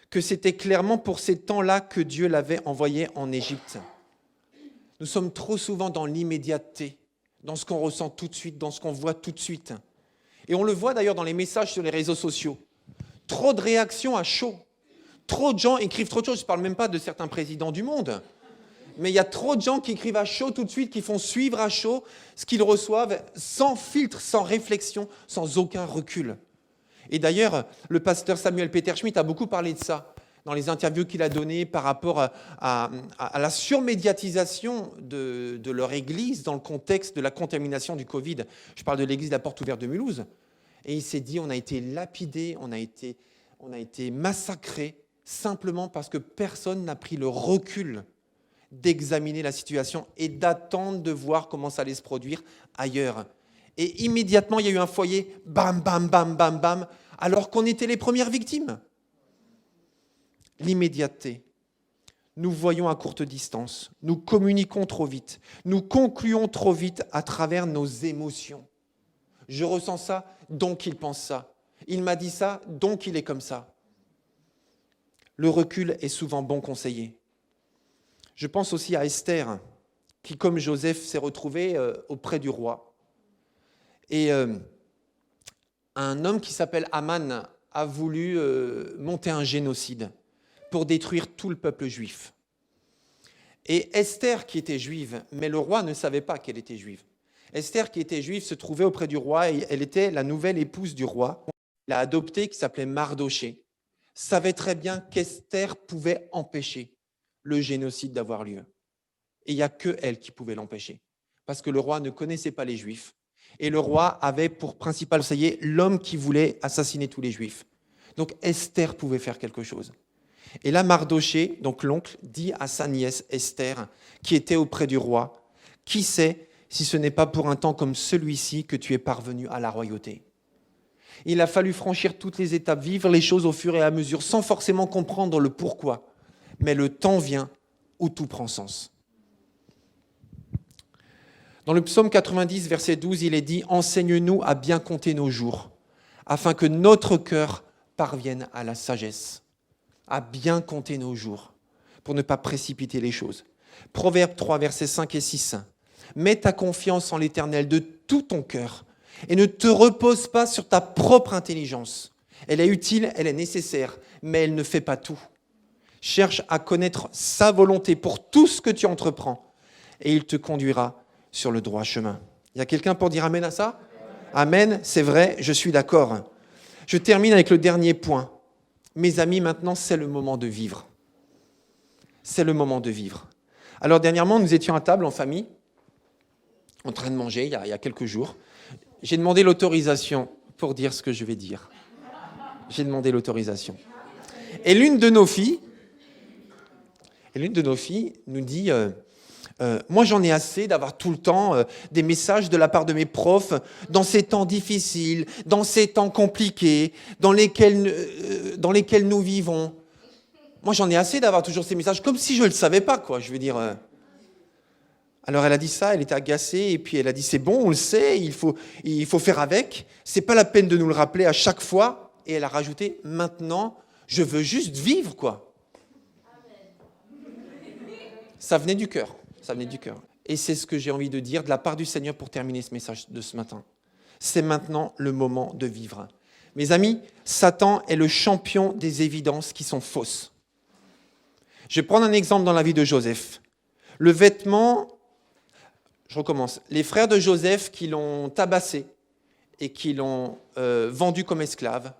[SPEAKER 6] que c'était clairement pour ces temps-là que Dieu l'avait envoyé en Égypte. Nous sommes trop souvent dans l'immédiateté, dans ce qu'on ressent tout de suite, dans ce qu'on voit tout de suite. Et on le voit d'ailleurs dans les messages sur les réseaux sociaux. Trop de réactions à chaud. Trop de gens écrivent trop de choses. Je ne parle même pas de certains présidents du monde. Mais il y a trop de gens qui écrivent à chaud tout de suite, qui font suivre à chaud ce qu'ils reçoivent, sans filtre, sans réflexion, sans aucun recul. Et d'ailleurs, le pasteur Samuel Peter Schmidt a beaucoup parlé de ça dans les interviews qu'il a données par rapport à la surmédiatisation de leur église dans le contexte de la contamination du Covid. Je parle de l'église de la Porte Ouverte de Mulhouse. Et il s'est dit, on a été lapidés, on a été massacrés, simplement parce que personne n'a pris le recul d'examiner la situation et d'attendre de voir comment ça allait se produire ailleurs. Et immédiatement, il y a eu un foyer, bam, bam, bam, bam, bam, alors qu'on était les premières victimes. L'immédiateté. Nous voyons à courte distance, nous communiquons trop vite, nous concluons trop vite à travers nos émotions. Je ressens ça, donc il pense ça. Il m'a dit ça, donc il est comme ça. Le recul est souvent bon conseiller. Je pense aussi à Esther, qui, comme Joseph, s'est retrouvée auprès du roi. Et un homme qui s'appelle Aman a voulu monter un génocide pour détruire tout le peuple juif. Et Esther, qui était juive, mais le roi ne savait pas qu'elle était juive. Esther, qui était juive, se trouvait auprès du roi et elle était la nouvelle épouse du roi. Il a adopté, qui s'appelait Mardoché, savait très bien qu'Esther pouvait empêcher le génocide d'avoir lieu. Et il n'y a que elle qui pouvait l'empêcher, parce que le roi ne connaissait pas les Juifs. Et le roi avait pour principal conseiller l'homme qui voulait assassiner tous les Juifs. Donc Esther pouvait faire quelque chose. Et là, Mardoché, donc l'oncle, dit à sa nièce Esther, qui était auprès du roi, « Qui sait si ce n'est pas pour un temps comme celui-ci que tu es parvenu à la royauté ?» Il a fallu franchir toutes les étapes, vivre les choses au fur et à mesure, sans forcément comprendre le pourquoi. Mais le temps vient où tout prend sens. Dans le psaume 90, verset 12, il est dit « Enseigne-nous à bien compter nos jours, afin que notre cœur parvienne à la sagesse. » À bien compter nos jours, pour ne pas précipiter les choses. Proverbe 3, versets 5 et 6. « Mets ta confiance en l'Éternel de tout ton cœur et ne te repose pas sur ta propre intelligence. Elle est utile, elle est nécessaire, mais elle ne fait pas tout. Cherche à connaître sa volonté pour tout ce que tu entreprends et il te conduira sur le droit chemin. » Il y a quelqu'un pour dire amen à ça ? Amen, c'est vrai, je suis d'accord. Je termine avec le dernier point. Mes amis, maintenant, c'est le moment de vivre. C'est le moment de vivre. Alors, dernièrement, nous étions à table en famille, en train de manger, il y a quelques jours. J'ai demandé l'autorisation pour dire ce que je vais dire. J'ai demandé l'autorisation. Et l'une de nos filles nous dit moi, j'en ai assez d'avoir tout le temps des messages de la part de mes profs dans ces temps difficiles, dans ces temps compliqués, dans lesquels nous vivons. Moi, j'en ai assez d'avoir toujours ces messages, comme si je ne le savais pas, quoi. Je veux dire. Alors, elle a dit ça, elle était agacée, et puis elle a dit, c'est bon, on le sait, il faut faire avec. C'est pas la peine de nous le rappeler à chaque fois. Et elle a rajouté, maintenant, je veux juste vivre, quoi. Ça venait du cœur. Ça venait du cœur. Et c'est ce que j'ai envie de dire de la part du Seigneur pour terminer ce message de ce matin. C'est maintenant le moment de vivre. Mes amis, Satan est le champion des évidences qui sont fausses. Je vais prendre un exemple dans la vie de Joseph. Le vêtement, je recommence. Les frères de Joseph qui l'ont tabassé et qui l'ont vendu comme esclave,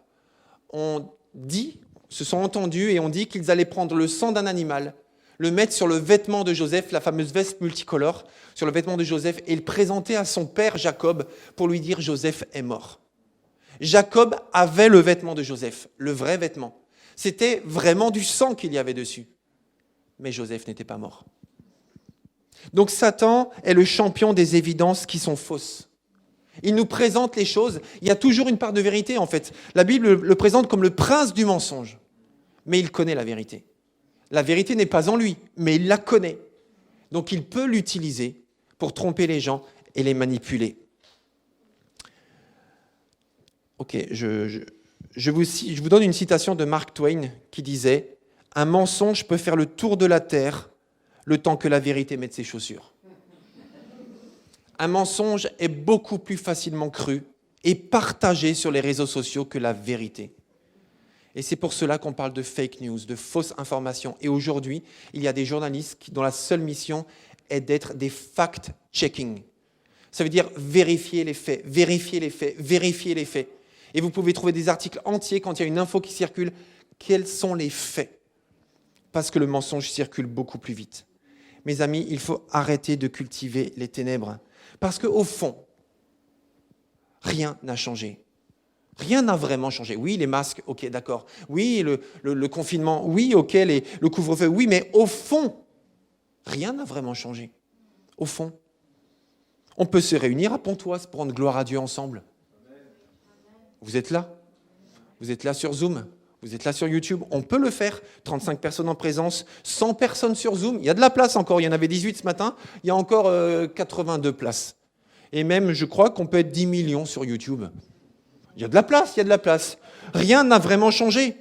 [SPEAKER 6] se sont entendus et ont dit qu'ils allaient prendre le sang d'un animal, le mettre sur le vêtement de Joseph, la fameuse veste multicolore, sur le vêtement de Joseph, et le présenter à son père Jacob pour lui dire « Joseph est mort ». Jacob avait le vêtement de Joseph, le vrai vêtement. C'était vraiment du sang qu'il y avait dessus. Mais Joseph n'était pas mort. Donc Satan est le champion des évidences qui sont fausses. Il nous présente les choses, il y a toujours une part de vérité en fait. La Bible le présente comme le prince du mensonge, mais il connaît la vérité. La vérité n'est pas en lui, mais il la connaît. Donc il peut l'utiliser pour tromper les gens et les manipuler. Ok, je vous donne une citation de Mark Twain qui disait « Un mensonge peut faire le tour de la terre le temps que la vérité mette ses chaussures. » Un mensonge est beaucoup plus facilement cru et partagé sur les réseaux sociaux que la vérité. Et c'est pour cela qu'on parle de fake news, de fausses informations. Et aujourd'hui, il y a des journalistes dont la seule mission est d'être des fact-checking. Ça veut dire vérifier les faits, vérifier les faits, vérifier les faits. Et vous pouvez trouver des articles entiers quand il y a une info qui circule. Quels sont les faits ? Parce que le mensonge circule beaucoup plus vite. Mes amis, il faut arrêter de cultiver les ténèbres. Parce qu'au fond, rien n'a changé. Rien n'a vraiment changé. Oui, les masques, ok, d'accord. Oui, le confinement, oui, ok, le couvre-feu, oui, mais au fond, rien n'a vraiment changé. Au fond. On peut se réunir à Pontoise pour rendre gloire à Dieu ensemble. Vous êtes là ? Vous êtes là sur Zoom ? Vous êtes là sur YouTube ? On peut le faire. 35 personnes en présence, 100 personnes sur Zoom. Il y a de la place encore. Il y en avait 18 ce matin. Il y a encore 82 places. Et même, je crois qu'on peut être 10 millions sur YouTube. Il y a de la place, il y a de la place. Rien n'a vraiment changé.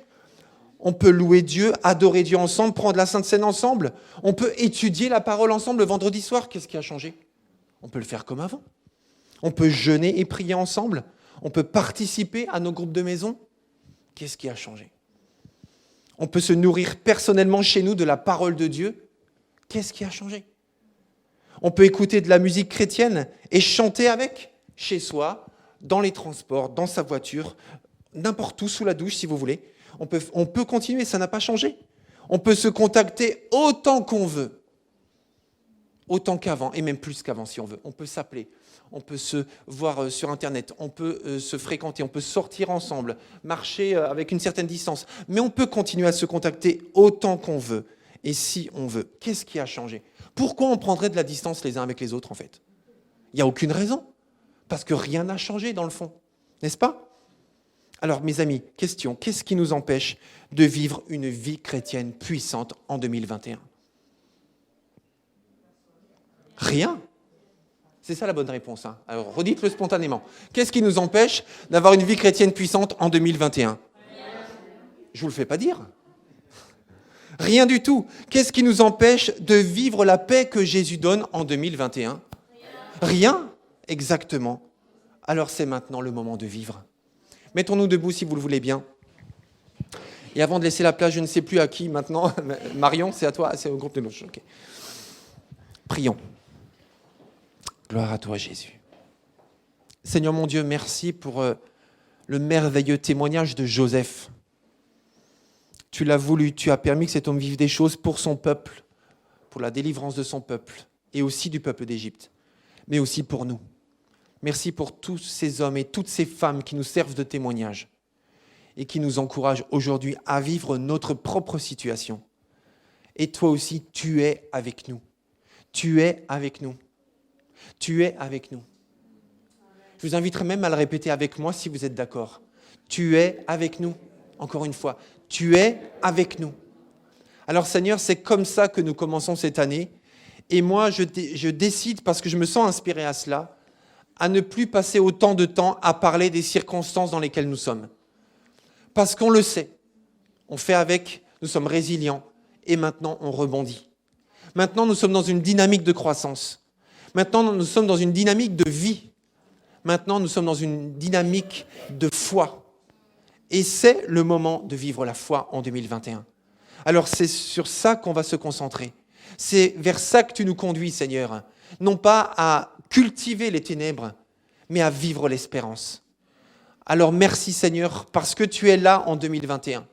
[SPEAKER 6] On peut louer Dieu, adorer Dieu ensemble, prendre la Sainte Seine ensemble. On peut étudier la parole ensemble le vendredi soir. Qu'est-ce qui a changé ? On peut le faire comme avant. On peut jeûner et prier ensemble. On peut participer à nos groupes de maison. Qu'est-ce qui a changé ? On peut se nourrir personnellement chez nous de la parole de Dieu. Qu'est-ce qui a changé ? On peut écouter de la musique chrétienne et chanter avec, chez soi, dans les transports, dans sa voiture, n'importe où, sous la douche si vous voulez. On peut continuer, ça n'a pas changé. On peut se contacter autant qu'on veut, autant qu'avant, et même plus qu'avant si on veut. On peut s'appeler, on peut se voir sur Internet, on peut se fréquenter, on peut sortir ensemble, marcher avec une certaine distance, mais on peut continuer à se contacter autant qu'on veut, et si on veut. Qu'est-ce qui a changé ? Pourquoi on prendrait de la distance les uns avec les autres en fait ? Il n'y a aucune raison. Parce que rien n'a changé dans le fond, n'est-ce pas ? Alors mes amis, question, qu'est-ce qui nous empêche de vivre une vie chrétienne puissante en 2021 ? Rien. C'est ça la bonne réponse. Hein. Alors redites-le spontanément. Qu'est-ce qui nous empêche d'avoir une vie chrétienne puissante en 2021 ? Je ne vous le fais pas dire. Rien du tout. Qu'est-ce qui nous empêche de vivre la paix que Jésus donne en 2021 ? Rien. Exactement. Alors c'est maintenant le moment de vivre. Mettons-nous debout si vous le voulez bien. Et avant de laisser la place, je ne sais plus à qui maintenant. Marion, c'est à toi, c'est au groupe de gauche. Okay. Prions. Gloire à toi, Jésus. Seigneur mon Dieu, merci pour le merveilleux témoignage de Joseph. Tu l'as voulu, tu as permis que cet homme vive des choses pour son peuple, pour la délivrance de son peuple, et aussi du peuple d'Égypte, mais aussi pour nous. Merci pour tous ces hommes et toutes ces femmes qui nous servent de témoignage et qui nous encouragent aujourd'hui à vivre notre propre situation. Et toi aussi, tu es avec nous. Tu es avec nous. Tu es avec nous. Je vous inviterai même à le répéter avec moi si vous êtes d'accord. Tu es avec nous. Encore une fois, tu es avec nous. Alors Seigneur, c'est comme ça que nous commençons cette année. Et moi, je décide, parce que je me sens inspiré à cela, à ne plus passer autant de temps à parler des circonstances dans lesquelles nous sommes. Parce qu'on le sait, on fait avec, nous sommes résilients, et maintenant on rebondit. Maintenant nous sommes dans une dynamique de croissance. Maintenant nous sommes dans une dynamique de vie. Maintenant nous sommes dans une dynamique de foi. Et c'est le moment de vivre la foi en 2021. Alors c'est sur ça qu'on va se concentrer. C'est vers ça que tu nous conduis, Seigneur. Non pas à cultiver les ténèbres, mais à vivre l'espérance. Alors merci Seigneur, parce que tu es là en 2021.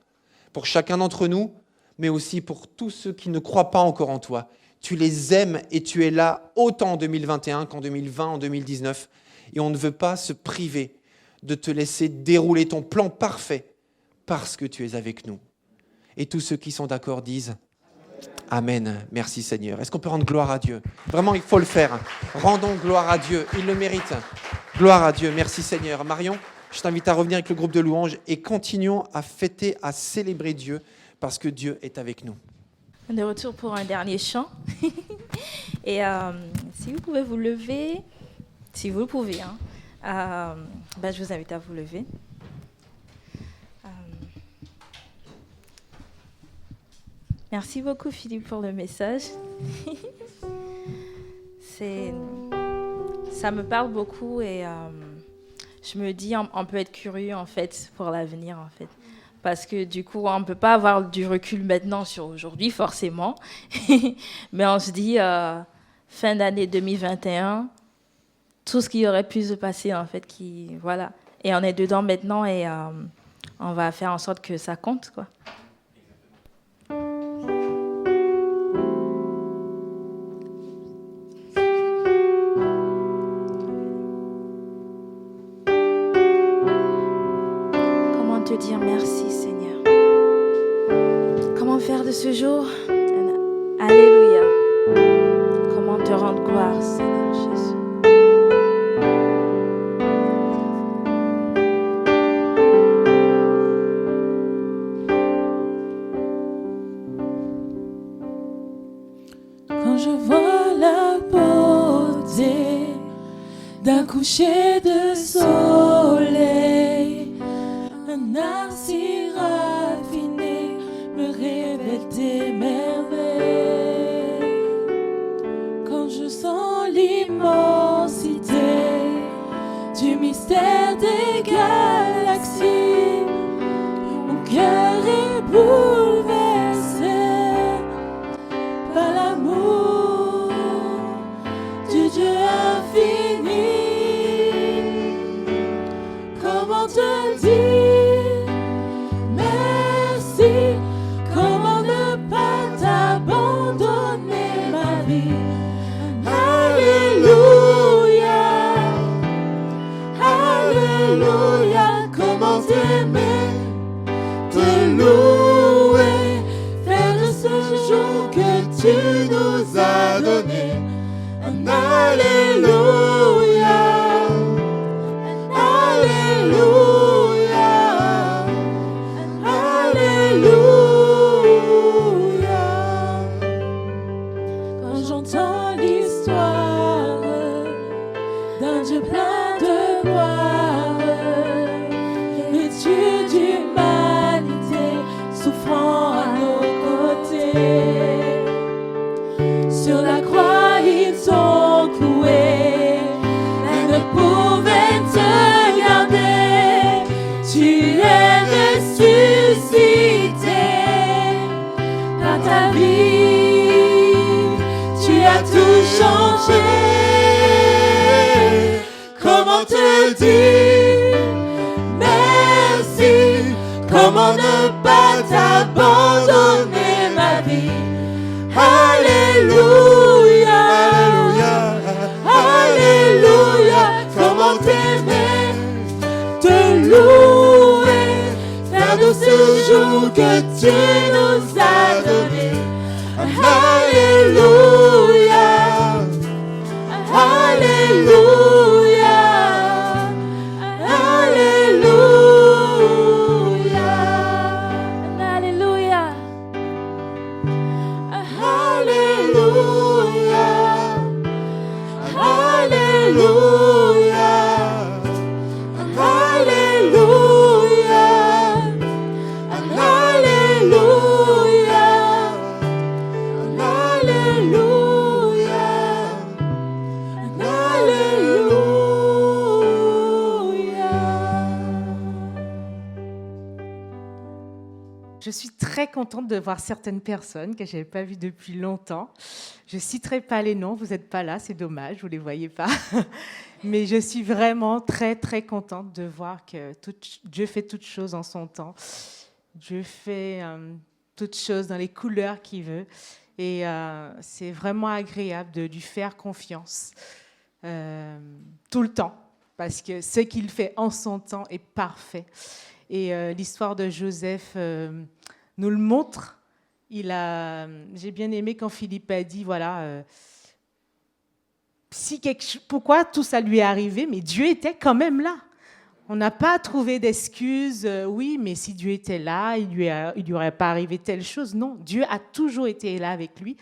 [SPEAKER 6] Pour chacun d'entre nous, mais aussi pour tous ceux qui ne croient pas encore en toi. Tu les aimes et tu es là autant en 2021 qu'en 2020, en 2019. Et on ne veut pas se priver de te laisser dérouler ton plan parfait parce que tu es avec nous. Et tous ceux qui sont d'accord disent Amen. Merci Seigneur. Est-ce qu'on peut rendre gloire à Dieu? Vraiment, il faut le faire. Rendons gloire à Dieu. Il le mérite. Gloire à Dieu. Merci Seigneur. Marion, je t'invite à revenir avec le groupe de louanges et continuons à fêter, à célébrer Dieu parce que Dieu est avec nous.
[SPEAKER 3] On est de retour pour un dernier chant. Et si vous pouvez vous lever, si vous le pouvez, je vous invite à vous lever. Merci beaucoup Philippe pour le message. Ça me parle beaucoup et je me dis on peut être curieux en fait pour l'avenir en fait. Parce que du coup, on ne peut pas avoir du recul maintenant sur aujourd'hui, forcément. Mais on se dit, fin d'année 2021, tout ce qui aurait pu se passer, en fait, voilà. Et on est dedans maintenant et on va faire en sorte que ça compte, quoi. Comment te dire merci, Seigneur? Comment faire de ce jour un Alléluia? Comment te rendre gloire, Seigneur Jésus?
[SPEAKER 13] Quand je vois la beauté d'un coucher de soleil, un art si raffiné me révèle tes merveilles. Quand je sens l'immensité du mystère des galaxies, mon cœur est bouleversé par l'amour du Dieu infini. Comment te dire merci? Comment ne pas t'abandonner ma vie? Alléluia, Alléluia. Comment t'aimer, te louer, faire de ce jour que tu nous as donné un Alléluia, Alléluia, Alléluia. Quand j'entends l'histoire d'un Dieu plein de gloire, vêtu d'humanité, souffrant à nos côtés, sur la croix ils sont cloués, mais ne pouvaient te garder. Tu es ressuscité par ta vie, tu as tout changé. Comment te dire merci? Comment ne pas t'abandonner ma vie? Alléluia, Alléluia. Comment t'aimer, te louer, faire de ce jour que tu nous as donné un Alléluia, Alléluia, Alléluia,
[SPEAKER 3] Alléluia.
[SPEAKER 13] Alléluia, Alléluia, Alléluia, Alléluia, Alléluia,
[SPEAKER 12] Je suis très contente de voir certaines personnes que je n'avais pas vues depuis longtemps. Je ne citerai pas les noms, vous n'êtes pas là, c'est dommage, vous ne les voyez pas. Mais je suis vraiment très, très contente de voir que Dieu fait toutes choses en son temps. Dieu fait toutes choses, dans les couleurs qu'il veut. Et c'est vraiment agréable de lui faire confiance tout le temps, parce que ce qu'il fait en son temps est parfait. Et l'histoire de Joseph nous le montre. J'ai bien aimé quand Philippe a dit, voilà, pourquoi tout ça lui est arrivé, mais Dieu était quand même là. On n'a pas trouvé d'excuses. Oui, mais si Dieu était là, il lui aurait pas arrivé telle chose. Non, Dieu a toujours été là avec lui.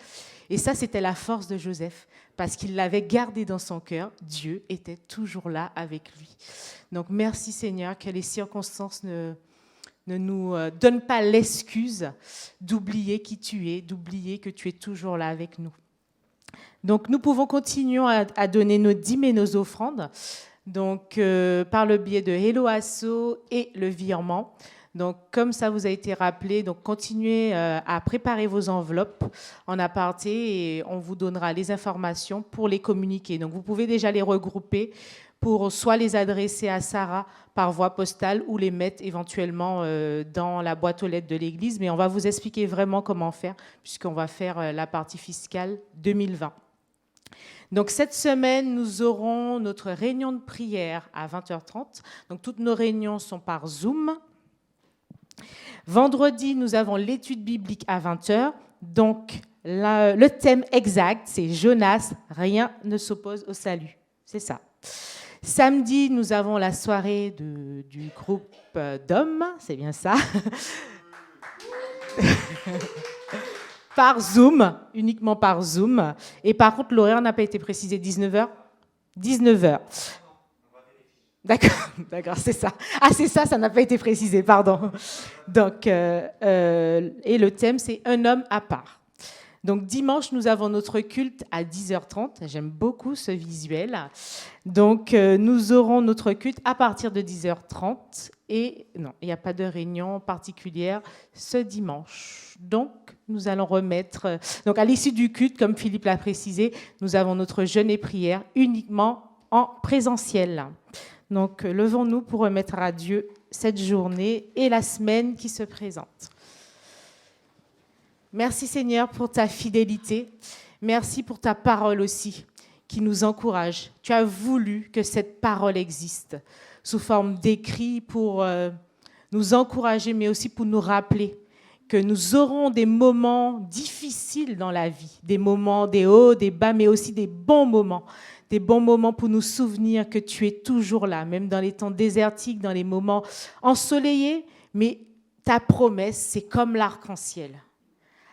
[SPEAKER 12] Et ça, c'était la force de Joseph, parce qu'il l'avait gardé dans son cœur. Dieu était toujours là avec lui. Donc, merci Seigneur, que les circonstances ne nous donnent pas l'excuse d'oublier qui tu es, d'oublier que tu es toujours là avec nous. Donc, nous pouvons continuer à donner nos dîmes et nos offrandes. Donc, par le biais de Hello Asso et le virement. Donc, comme ça vous a été rappelé, donc continuez à préparer vos enveloppes en aparté et on vous donnera les informations pour les communiquer. Donc, vous pouvez déjà les regrouper pour soit les adresser à Sarah par voie postale ou les mettre éventuellement dans la boîte aux lettres de l'Église. Mais on va vous expliquer vraiment comment faire puisqu'on va faire la partie fiscale 2020. Donc, cette semaine, nous aurons notre réunion de prière à 20h30. Donc, toutes nos réunions sont par Zoom. Vendredi, nous avons l'étude biblique à 20h. Donc, le thème exact, c'est Jonas, rien ne s'oppose au salut. C'est ça. Samedi, nous avons la soirée du groupe d'hommes. C'est bien ça. Par Zoom, uniquement par Zoom. Et par contre, l'horaire n'a pas été précisé. 19h 19h. D'accord, c'est ça. Ah, c'est ça, ça n'a pas été précisé, pardon. Donc, et le thème, c'est un homme à part. Donc, dimanche, nous avons notre culte à 10h30. J'aime beaucoup ce visuel. Donc, nous aurons notre culte à partir de 10h30. Et non, il n'y a pas de réunion particulière ce dimanche. Donc, nous allons remettre... Donc, à l'issue du culte, comme Philippe l'a précisé, nous avons notre jeûne et prière uniquement en présentiel. Donc, levons-nous pour remettre à Dieu cette journée et la semaine qui se présente. Merci Seigneur pour ta fidélité. Merci pour ta parole aussi qui nous encourage. Tu as voulu que cette parole existe sous forme d'écrit pour nous encourager, mais aussi pour nous rappeler que nous aurons des moments difficiles dans la vie, des moments, des hauts, des bas, mais aussi des bons moments pour nous souvenir que tu es toujours là, même dans les temps désertiques, dans les moments ensoleillés, mais ta promesse, c'est comme l'arc-en-ciel.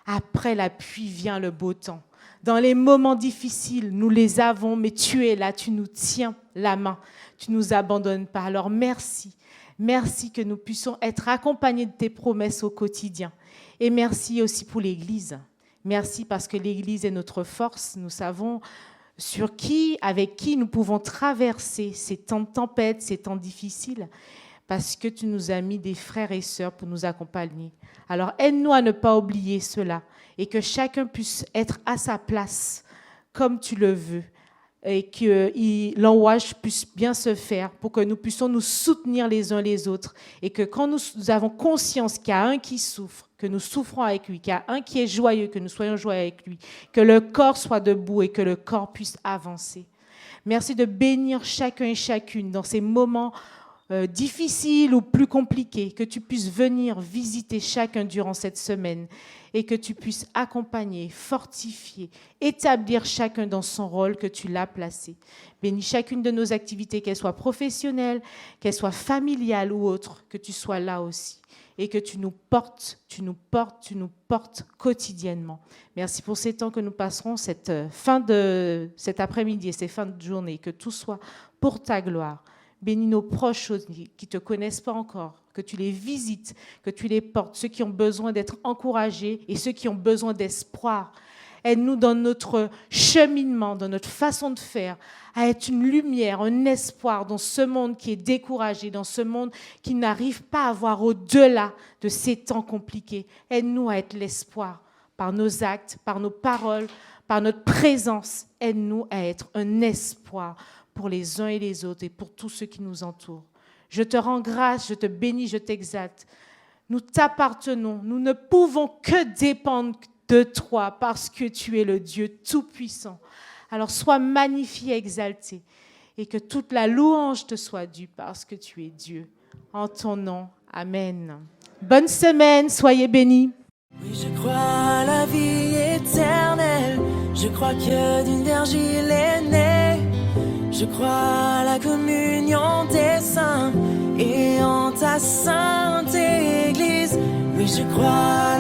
[SPEAKER 12] Après la pluie vient le beau temps. Dans les moments difficiles, nous les avons, mais tu es là, tu nous tiens la main, tu ne nous abandonnes pas. Alors merci, merci que nous puissions être accompagnés de tes promesses au quotidien. Et merci aussi pour l'Église. Merci parce que l'Église est notre force. Nous savons avec qui nous pouvons traverser ces temps de tempête, ces temps difficiles, parce que tu nous as mis des frères et sœurs pour nous accompagner. Alors aide-nous à ne pas oublier cela et que chacun puisse être à sa place comme tu le veux et que l'enrouage puisse bien se faire pour que nous puissions nous soutenir les uns les autres et que quand nous avons conscience qu'il y a un qui souffre, que nous souffrons avec lui, qu'il y a un qui est joyeux, que nous soyons joyeux avec lui, que le corps soit debout et que le corps puisse avancer. Merci de bénir chacun et chacune dans ces moments difficiles ou plus compliqués, que tu puisses venir visiter chacun durant cette semaine et que tu puisses accompagner, fortifier, établir chacun dans son rôle que tu l'as placé. Bénis chacune de nos activités, qu'elles soient professionnelles, qu'elles soient familiales ou autres, que tu sois là aussi et que tu nous portes quotidiennement. Merci pour ces temps que nous passerons cet après-midi et ces fins de journée, que tout soit pour ta gloire. Bénis nos proches qui ne te connaissent pas encore, que tu les visites, que tu les portes, ceux qui ont besoin d'être encouragés et ceux qui ont besoin d'espoir. Aide-nous dans notre cheminement, dans notre façon de faire, à être une lumière, un espoir dans ce monde qui est découragé, dans ce monde qui n'arrive pas à voir au-delà de ces temps compliqués. Aide-nous à être l'espoir par nos actes, par nos paroles, par notre présence. Aide-nous à être un espoir pour les uns et les autres et pour tous ceux qui nous entourent. Je te rends grâce, je te bénis, je t'exalte. Nous t'appartenons. Nous ne pouvons que dépendre de toi parce que tu es le Dieu Tout-Puissant. Alors sois magnifié, exalté, et que toute la louange te soit due parce que tu es Dieu. En ton nom, amen. Bonne semaine, soyez bénis.
[SPEAKER 13] Oui, je crois à la vie éternelle. Je crois que d'une vierge il est né. Je crois à la communion des saints et en ta sainte Église. Oui, je crois